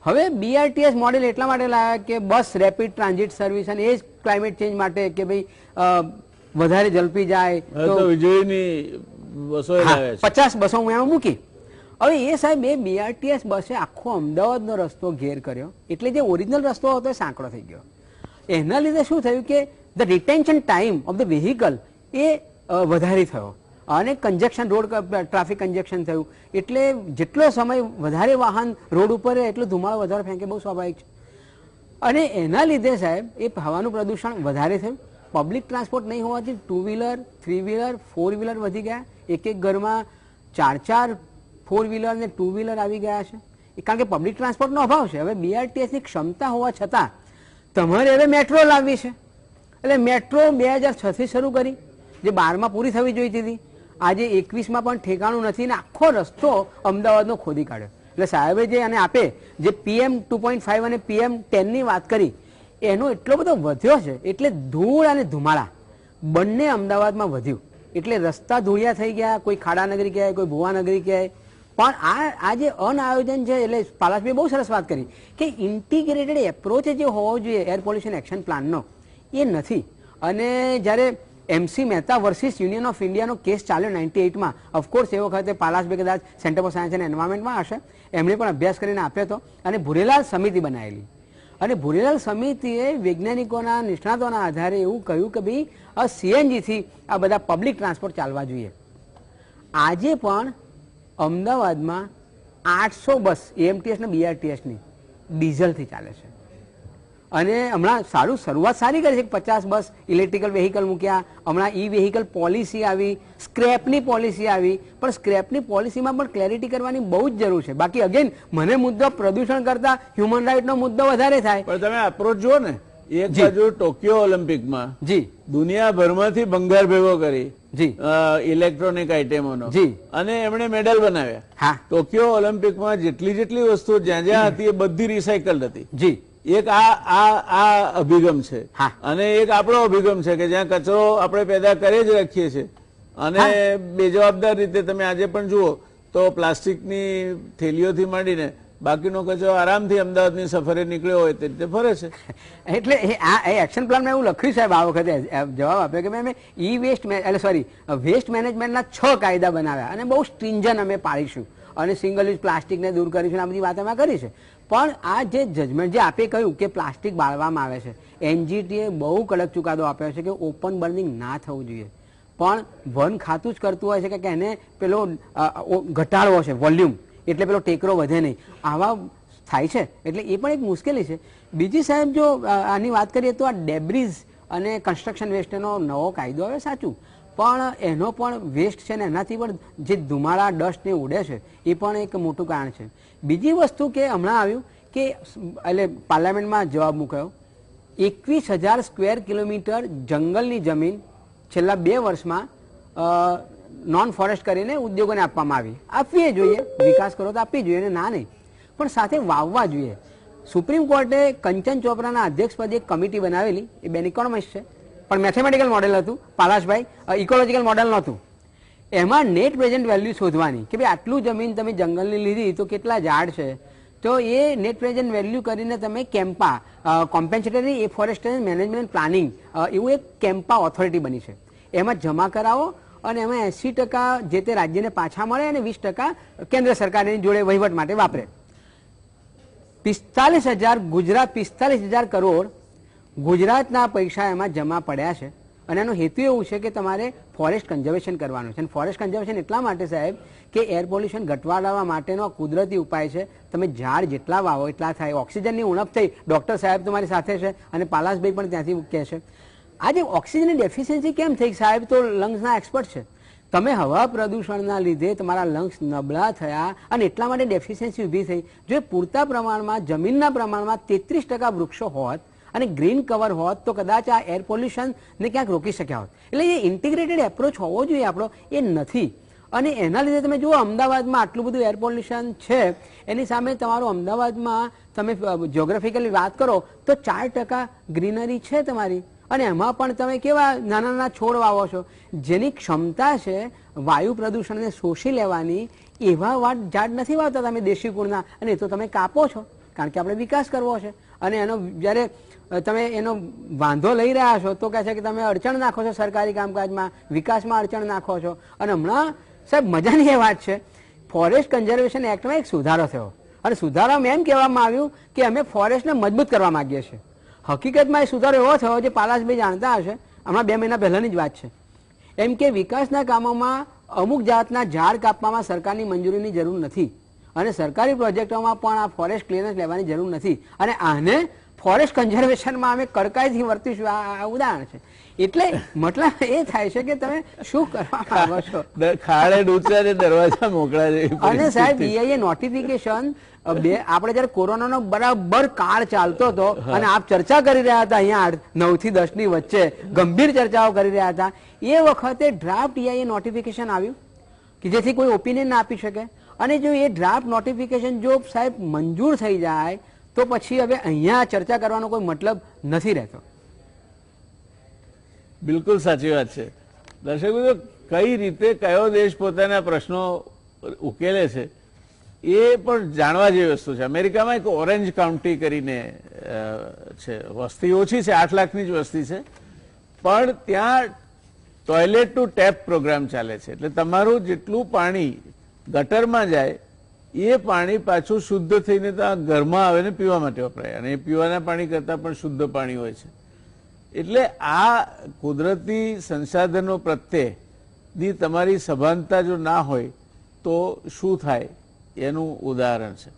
Speaker 4: હવે BRTS મોડેલ એટલા માટે લાવ્યા કે બસ રેપિડ ટ્રાન્ઝિટ સર્વિસ, અને એ જ ક્લાઇમેટ ચેન્જ માટે કે ભાઈ વધારે ઝડપી જાય
Speaker 1: તો વીજળીની બસો લાવે છે.
Speaker 4: 50 બસો હું એમાં મૂકી. હવે એ સાહેબ એ BRTS બસે આખો અમદાવાદનો રસ્તો ઘેર કર્યો, એટલે જે ઓરિજિનલ રસ્તો હતો એ સાંકડો થઈ ગયો. એના લીધે શું થયું કે the retention time of the vehicle એ વધારે થયો અને કન્જેક્શન, રોડ ટ્રાફિક કન્જેક્શન થયું. એટલે જેટલો સમય વધારે વાહન રોડ ઉપર રહે એટલો ધુમાડો વધારે ફેંકે, બહુ સ્વાભાવિક છે. અને એના લીધે સાહેબ એ હવાનું પ્રદૂષણ વધારે થયું. પબ્લિક ટ્રાન્સપોર્ટ નહીં હોવાથી 2 વ્હીલર 3 વ્હીલર 4 વ્હીલર વધી ગયા. એક ઘરમાં 4 4 વ્હીલર ને 2 વ્હીલર આવી ગયા છે, કારણ કે પબ્લિક ટ્રાન્સપોર્ટનો અભાવ છે. હવે BRTSની ક્ષમતા હોવા છતાં તમારે હવે મેટ્રો લાવવી છે. એટલે મેટ્રો 2006થી શરૂ કરી, જે 12માં પૂરી થવી જોઈતી હતી, આજે 21માં પણ ઠેકાણું નથી ને આખો રસ્તો અમદાવાદનો ખોદી કાઢ્યો. એટલે સાહેબે જે આને આપે, જે PM 2.5 અને PM 10ની વાત કરી, એનો એટલો બધો વધ્યો છે. એટલે ધૂળ અને ધુમાડા બંને અમદાવાદમાં વધ્યું. એટલે રસ્તા ધૂળિયા થઈ ગયા, કોઈ ખાડાનગરી કહેવાય, કોઈ ભુવાનગરી કહેવાય. પણ આ જે અનાયોજન છે, એટલે પાલાશભાઈ બહુ સરસ વાત કરી કે ઇન્ટિગ્રેટેડ એપ્રોચ જે હોવો જોઈએ એર પોલ્યુશન એક્શન પ્લાનનો, એ નથી. અને જ્યારે MC Mehta versus Union of ઇન્ડિયાનો કેસ ચાલ્યો 98માં, ઓફકોર્સ એ વખતે પાલાશભાઈ કદાચ સેન્ટર ફોર સાયન્સ એન્ડ એન્વાયરમેન્ટમાં હશે, એમણે પણ અભ્યાસ કરીને આપ્યો હતો અને ભુરેલાલ સમિતિ બનાવેલી. અને ભુરેલાલ સમિતિએ વૈજ્ઞાનિકોના નિષ્ણાતોના આધારે એવું કહ્યું કે ભાઈ આ CNGથી આ બધા પબ્લિક ટ્રાન્સપોર્ટ ચાલવા જોઈએ. આજે પણ અમદાવાદમાં 800 બસ AMTS ને BRTSની ડીઝલથી ચાલે છે. અને હમણાં શરૂઆત સારી કરી છે કે 50 બસ ઇલેક્ટ્રિકલ વેહિકલ મૂક્યા, હમણાં વેહિકલ પોલિસી આવી, સ્ક્રેપની પોલિસી આવી. પણ સ્ક્રેપની પોલિસીમાં પણ ક્લેરિટી કરવાની બહુ જ જરૂર છે. બાકી અગેન મને મુદ્દો પ્રદૂષણ કરતા હ્યુમન રાઇટનો મુદ્દો વધારે થાય.
Speaker 1: પણ તમે અપ્રોચ જુઓ ને, એક બાજુ ટોક્યો ઓલિમ્પિકમાં
Speaker 4: જી
Speaker 1: દુનિયાભરમાંથી ભંગાર ભેગો કરી
Speaker 4: જી
Speaker 1: ઇલેક્ટ્રોનિક આઇટમોનો
Speaker 4: જી
Speaker 1: અને એમણે મેડલ બનાવ્યા.
Speaker 4: હા,
Speaker 1: ટોક્યો ઓલિમ્પિકમાં જેટલી વસ્તુઓ જ્યાં જ્યાં હતી એ બધી રિસાયકલ હતી.
Speaker 4: જી
Speaker 1: એક આ અભિગમ છે.
Speaker 4: હા.
Speaker 1: અને એક આપણો અભિગમ છે કે જ્યાં કચરો આપણે પેદા કરી જ રાખીએ છીએ. અને બેજવાબદાર રીતે તમે આજે પણ જુઓ તો પ્લાસ્ટિકની થેલીઓથી માંડીને બાકીનો કચરો આરામથી અમદાવાદની સફરે નીકળ્યો હોય તે રીતે ફરે છે.
Speaker 4: એટલે એ એક્શન પ્લાનમાં એવું લખ્યું સાહેબ આ વખતે જવાબ આપ્યો કે અમે વેસ્ટ મેનેજમેન્ટના 6 કાયદા બનાવ્યા અને બહુ સ્ટ્રિંજન અમે પાડીશું અને સિંગલ યુઝ પ્લાસ્ટિકને દૂર કરીશું, આ બધી વાત અમે કરી છે. પણ આ જે જજમેન્ટ જે આપે કહ્યું કે પ્લાસ્ટિક બાળવામાં આવે છે, NGTએ બહુ કડક ચુકાદો આપ્યો છે કે ઓપન બર્નિંગ ના થવું જોઈએ. પણ વન ખાતું જ કરતું હોય છે કે એને પેલો ઘટાડવો છે વોલ્યુમ, એટલે પેલો ટેકરો વધે નહીં, આવા થાય છે. એટલે એ પણ એક મુશ્કેલી છે. બીજી સાહેબ જો આની વાત કરીએ તો આ ડેબ્રીઝ અને કન્સ્ટ્રક્શન વેસ્ટનો નવો કાયદો આવે સાચું, પણ એનો પણ વેસ્ટ છે ને એનાથી પણ જે ધુમાડા ડસ્ટ ને ઉડે છે એ પણ એક મોટું કારણ છે. બીજી વસ્તુ કે હમણાં આવ્યું કે એટલે પાર્લામેન્ટમાં જવાબ મૂકાયો, 21,000 સ્ક્વેર કિલોમીટર જંગલની જમીન છેલ્લા 2 વર્ષમાં નોન ફોરેસ્ટ કરીને ઉદ્યોગોને આપવામાં આપવી જોઈએ. વિકાસ કરો તો આપવી જોઈએ અને ના નહીં, પણ સાથે વાવવા જોઈએ. સુપ્રીમ કોર્ટે કંચન ચોપરાના અધ્યક્ષપદે એક કમિટી બનાવેલી, એ બેન ઇકોનોમિસ્ટ છે પણ મેથેમેટિકલ મોડેલ હતું, પાલાશભાઈ ઇકોલોજીકલ મોડેલ નહોતું. એમાં નેટ પ્રેઝન્ટ વેલ્યુ શોધવાની કે ભાઈ આટલું જમીન તમે જંગલની લીધી તો કેટલા ઝાડ છે, તો એ નેટ પ્રેઝન્ટ વેલ્યુ કરીને તમે કેમ્પા કોમ્પેન્સેટરી એફોરેસ્ટેશન મેનેજમેન્ટ પ્લાનિંગ એવું એક કેમ્પા ઓથોરિટી બની છે, એમાં જમા કરાવો અને એમાં 80% જે તે રાજ્યને પાછા મળે અને 20% કેન્દ્ર સરકારની જોડે વહીવટ માટે વાપરે. 45,000 ગુજરાત 45,000 કરોડ ગુજરાતના પૈસા એમાં જમા પડ્યા છે અને એનો હેતુ એવું છે કે તમારે ફોરેસ્ટ કન્ઝર્વેશન કરવાનું છે. અને ફોરેસ્ટ કન્ઝર્વેશન એટલા માટે સાહેબ કે એર પોલ્યુશન ઘટાડવા માટેનો કુદરતી ઉપાય છે. તમે ઝાડ જેટલા વાવો એટલા થાય. ઓક્સિજનની ઉણપ થઈ, ડૉક્ટર સાહેબ તમારી સાથે છે અને પાલાસભાઈ પણ ત્યાંથી કહે છે. આજે ઓક્સિજનની ડેફિશિયન્સી કેમ થઈ સાહેબ? તો લંગ્સના એક્સપર્ટ છે. તમે હવા પ્રદૂષણના લીધે તમારા લંગ્સ નબળા થયા અને એટલા માટે ડેફિશિયન્સી ઊભી થઈ. જો પૂરતા પ્રમાણમાં જમીનના પ્રમાણમાં 33% વૃક્ષો હોત અને ગ્રીન કવર હોત તો કદાચ આ એર પોલ્યુશનને ક્યાંક રોકી શક્યા હોત. એટલે એ ઇન્ટિગ્રેટેડ એપ્રોચ હોવો જોઈએ આપણો, એ નથી. અને એના લીધે તમે જુઓ અમદાવાદમાં આટલું બધું એર પોલ્યુશન છે, એની સામે તમારું અમદાવાદમાં તમે જ્યોગ્રાફિકલી વાત કરો તો 4% ગ્રીનરી છે તમારી. અને એમાં પણ તમે કેવા નાના નાના છોડ વાવો છો જેની ક્ષમતા છે વાયુ પ્રદૂષણને શોષી લેવાની. એવા ઝાડ નથી વાવતા તમે દેશી કુળના, અને એ તો તમે કાપો છો કારણ કે આપણે વિકાસ કરવો છે. અને એનો જ્યારે તમે એનો વાંધો લઈ રહ્યા છો તો કહે છે કે તમે અડચણ નાખો છો સરકારી કામકાજમાં, વિકાસમાં અડચણ નાખો છો. અને હમણાં સાહેબ મજાની એ વાત છે, ફોરેસ્ટ કન્ઝર્વેશન એક્ટમાં એક સુધારો થયો અને સુધારામાં એમ કહેવામાં આવ્યું કે અમે ફોરેસ્ટને મજબૂત કરવા માંગીએ છીએ. હકીકતમાં એ સુધારો એવો થયો, જે પાલાસભાઈ જાણતા હશે, હમણાં 2 મહિના પહેલાની જ વાત છે, એમ કે વિકાસના કામોમાં અમુક જાતના ઝાડ કાપવામાં સરકારની મંજૂરીની જરૂર નથી અને સરકારી પ્રોજેક્ટોમાં પણ આ ફોરેસ્ટ ક્લિયરન્સ લેવાની જરૂર નથી. અને આને ફોરેસ્ટ કન્ઝર્વેશનમાં અમે કડકાઈથી વર્તીશું. આ ઉદાહરણ છે. એટલે મતલબ એ થાય છે કે તમે શું કરવા માંગો છો?
Speaker 1: ખાડે ડૂચા દરવાજા મોકળા જેવી
Speaker 4: અને સાહેબ બીઆઈએ નોટિફિકેશન આપણે જયારે કોરોનાનો બરાબર કાળ ચાલતો હતો અને આપ ચર્ચા કરી રહ્યા હતા અહીંયા 9 થી 10 ની વચ્ચે ગંભીર ચર્ચાઓ કરી રહ્યા હતા, એ વખતે ડ્રાફ્ટ EIA નોટિફિકેશન આવ્યું કે જેથી કોઈ ઓપિનિયન ના આપી શકે. અને જો એ ડ્રાફ્ટ નોટિફિકેશન જો સાહેબ મંજૂર થઈ જાય તો પછી હવે અહીંયા ચર્ચા કરવાનો કોઈ મતલબ નથી રહેતો.
Speaker 1: બિલકુલ સાચી વાત છે. દર્શક મિત્રો, કઈ રીતે કયો દેશ પોતાના પ્રશ્નો ઉકેલે છે એ પણ જાણવા જેવી વસ્તુ છે. અમેરિકામાં એક ઓરેન્જ કાઉન્ટી કરીને છે, વસ્તી ઓછી છે, 8 લાખની જ વસ્તી છે, પણ ત્યાં ટોયલેટ ટુ ટેપ પ્રોગ્રામ ચાલે છે. એટલે તમારું જેટલું પાણી ગટરમાં જાય એ પાણી પાછું શુદ્ધ થઈને તો ઘરમાં આવે ને પીવા માટે વપરાય, અને એ પીવાના પાણી કરતાં પણ શુદ્ધ પાણી હોય છે. એટલે આ કુદરતી સંસાધનો પ્રત્યેની તમારી સભાનતા જો ના હોય તો શું થાય એનું ઉદાહરણ છે.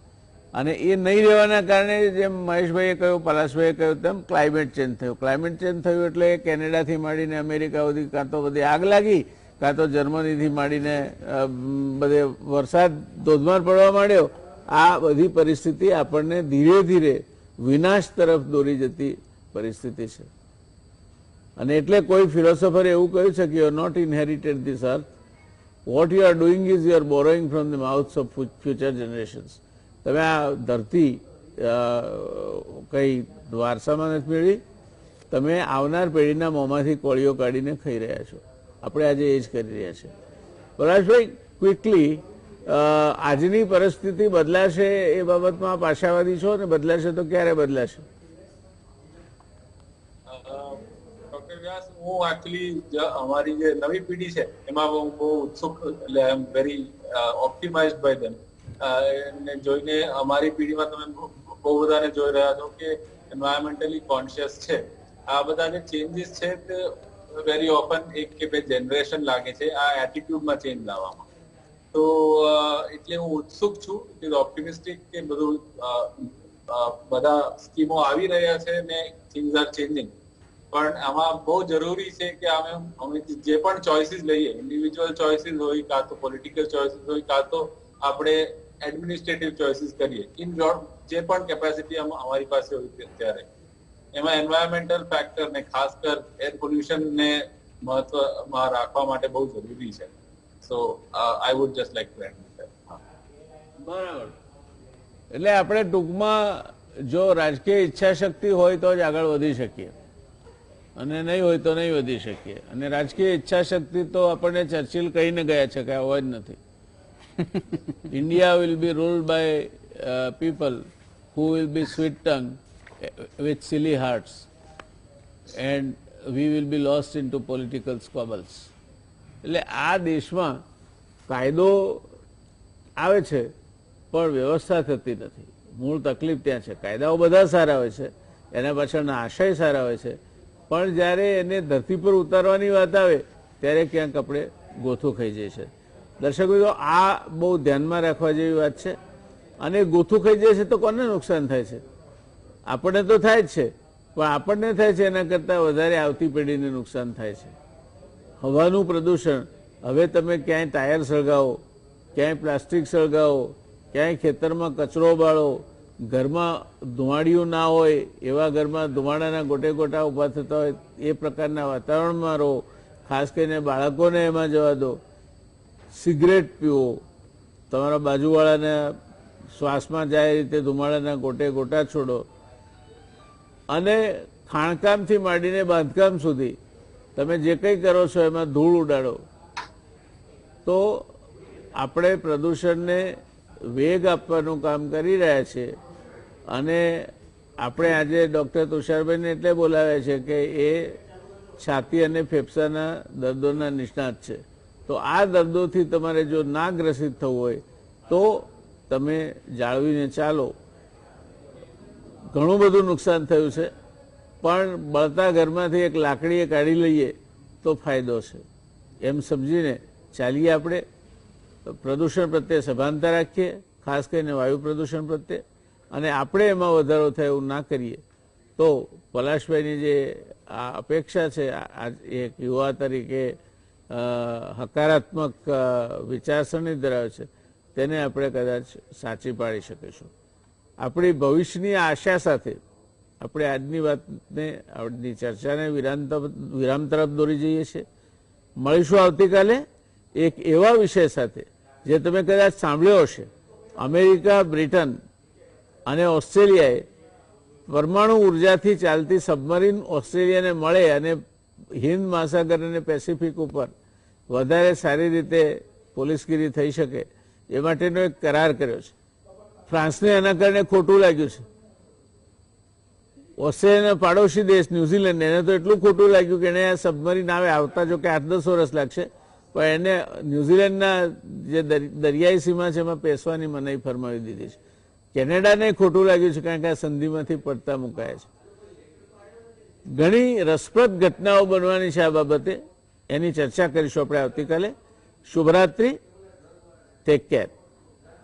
Speaker 1: અને એ નહીં રહેવાના કારણે જેમ મહેશભાઈએ કહ્યું, પલાશભાઈએ કહ્યું તેમ ક્લાઇમેટ ચેન્જ થયું. ક્લાઇમેટ ચેન્જ થયું એટલે કેનેડાથી માંડીને અમેરિકા સુધી કાં તો બધી આગ લાગી, કાં તો જર્મનીથી માંડીને બધે વરસાદ ધોધમાર પડવા માંડ્યો. આ બધી પરિસ્થિતિ આપણને ધીરે ધીરે વિનાશ તરફ દોરી જતી પરિસ્થિતિ છે. અને એટલે કોઈ ફિલોસોફરે એવું કહ્યું છે કે you are not inherited this earth, what you are doing is you are borrowing from the mouths of future generations. તમે આ ધરતી કઈ વારસામાં નથી મેળવી, તમે આવનાર પેઢીના મોંમાંથી કોળીઓ કાઢીને ખાઈ રહ્યા છો. આપણે આજે એ જ કરી રહ્યા છીએ. પરેશભાઈ, ક્વિકલી આજની પરિસ્થિતિ બદલાશે એ બાબતમાં આપ આશાવાદી છો, ને બદલાશે તો ક્યારે બદલાશે?
Speaker 2: હું એકચ્યુઅલી અમારી જે નવી પેઢી છે એમાં હું બહુ ઉત્સુક, એટલે આઈ એમ વેરી ઓપ્ટિમાઇઝડ બાય ધેમ. જોઈને અમારી પેઢીમાં તમે બહુ બધાને જોઈ રહ્યા છો કે એન્વાયરમેન્ટલી કોન્શિયસ છે. આ બધા જે ચેન્જીસ છે તે વેરી ઓફન 1 કે 2 જનરેશન લાગે છે આ એટીટ્યુડમાં ચેન્જ લાવવામાં. તો એટલે હું ઉત્સુક છું, ઇટ ઓપ્ટિમિસ્ટિક કે બધું બધા સ્કીમો આવી રહ્યા છે ને થિંગ્સ આર ચેન્જિંગ. પણ આમાં બહુ જરૂરી છે કે અમે જે પણ ચોઇસીસ લઈએ, ઇન્ડિવિજ્યુઅલ ચોઇસીસ હોય, કાં તો પોલિટિકલ ચોઇસીસ હોય, કાં તો આપણે એડમિનિસ્ટ્રેટિવ ચોઇસીસ કરીએ, ઇન જે પણ કેપેસિટી અમારી પાસે હોય ત્યારે એમાં એન્વાયરમેન્ટલ ફેક્ટર ને ખાસ કર એર પોલ્યુશન ને મહત્વમાં રાખવા માટે બહુ જરૂરી છે. So I would just like to add that.
Speaker 1: બરાબર. એટલે આપણે ટૂંકમાં જો રાજકીય ઈચ્છા શક્તિ હોય તો જ આગળ વધી શકીએ, અને નહીં હોય તો નહીં વધી શકીએ. અને રાજકીય ઈચ્છા શક્તિ તો આપણને ચર્ચિલ કહીને ગયા છે કે આવો જ નથી. India will be ruled by people who will be sweet-tongued with silly hearts, and we will be lost into political squabbles. એટલે આ દેશમાં કાયદો આવે છે પણ વ્યવસ્થા થતી નથી. મૂળ તકલીફ ત્યાં છે. કાયદાઓ બધા સારા હોય છે, એના પાછળના આશય સારા હોય છે, પણ જ્યારે એને ધરતી પર ઉતારવાની વાત આવે ત્યારે ક્યાંક આપણે ગોથું ખાઈ જાય છે. દર્શક મિત્રો, આ બહુ ધ્યાનમાં રાખવા જેવી વાત છે. અને ગોથું ખાઈ જાય છે તો કોને નુકસાન થાય છે? આપણને તો થાય જ છે, પણ આપણને થાય છે એના કરતાં વધારે આવતી પેઢીને નુકસાન થાય છે. હવાનું પ્રદૂષણ, હવે તમે ક્યાંય ટાયર સળગાવો, ક્યાંય પ્લાસ્ટિક સળગાવો, ક્યાંય ખેતરમાં કચરો બાળો, ઘરમાં ધુમાડિયું ના હોય એવા ઘરમાં ધુમાડાના ગોટે ગોટા ઊભા થતા હોય એ પ્રકારના વાતાવરણમાં રહો. ખાસ કરીને બાળકોને એમાં જવા દો. સિગરેટ પીવો, તમારા બાજુવાળાને શ્વાસમાં જાય એ રીતે ધુમાડાના ગોટે ગોટા છોડો. અને ખાણકામથી માંડીને બાંધકામ સુધી તમે જે કંઈ કરો છો એમાં ધૂળ ઉડાડો. તો આપણે પ્રદૂષણને વેગ આપવાનું કામ કરી રહ્યા છીએ. અને આપણે આજે ડૉક્ટર તુષારભાઈને એટલે બોલાવ્યા છે કે એ છાતી અને ફેફસાના દર્દોના નિષ્ણાત છે. તો આ દર્દોથી તમારે જો ના ગ્રસિત થવું હોય તો તમે જાળવીને ચાલો. ઘણું બધું નુકસાન થયું છે, પણ બળતા ઘરમાંથી એક લાકડીએ કાઢી લઈએ તો ફાયદો છે એમ સમજીને ચાલીએ. આપણે પ્રદૂષણ પ્રત્યે સભાનતા રાખીએ, ખાસ કરીને વાયુ પ્રદૂષણ પ્રત્યે, અને આપણે એમાં વધારો થાય એવું ના કરીએ તો પલાશભાઈની જે આ અપેક્ષા છે, એક યુવા તરીકે હકારાત્મક વિચારસરણી ધરાવે છે, તેને આપણે કદાચ સાચી પાડી શકીશું. આપણી ભવિષ્યની આશા સાથે આપણે આજની વાતને, આજની ચર્ચાને વિરામ તરફ દોરી જઈએ છીએ. મળીશું આવતીકાલે એક એવા વિષય સાથે જે તમે કદાચ સાંભળ્યો હશે. અમેરિકા, બ્રિટન અને ઓસ્ટ્રેલિયાએ પરમાણુ ઉર્જાથી ચાલતી સબમરીન ઓસ્ટ્રેલિયાને મળે અને હિન્દ મહાસાગર અને પેસિફિક ઉપર વધારે સારી રીતે પોલીસગીરી થઈ શકે એ માટેનો એક કરાર કર્યો છે. ફ્રાન્સને એના કારણે ખોટું લાગ્યું છે. ઓસ્ટ્રેલિયાના પાડોશી દેશ ન્યુઝીલેન્ડ, એને તો એટલું ખોટું લાગ્યું કે એને આ સબમરીન આવે આવતા જો કે 8-10 વર્ષ લાગશે, પણ એને ન્યુઝીલેન્ડના જે દરિયાઈ સીમા છે એમાં પેસવાની મનાઈ ફરમાવી દીધી છે. કેનેડાને ખોટું લાગ્યું છે કારણ કે આ સંધિમાંથી પડતા મુકાયા છે. ઘણી રસપ્રદ ઘટનાઓ બનવાની છે આ બાબતે, એની ચર્ચા કરીશું આપણે આવતીકાલે. શુભરાત્રિ, ટેક કેર.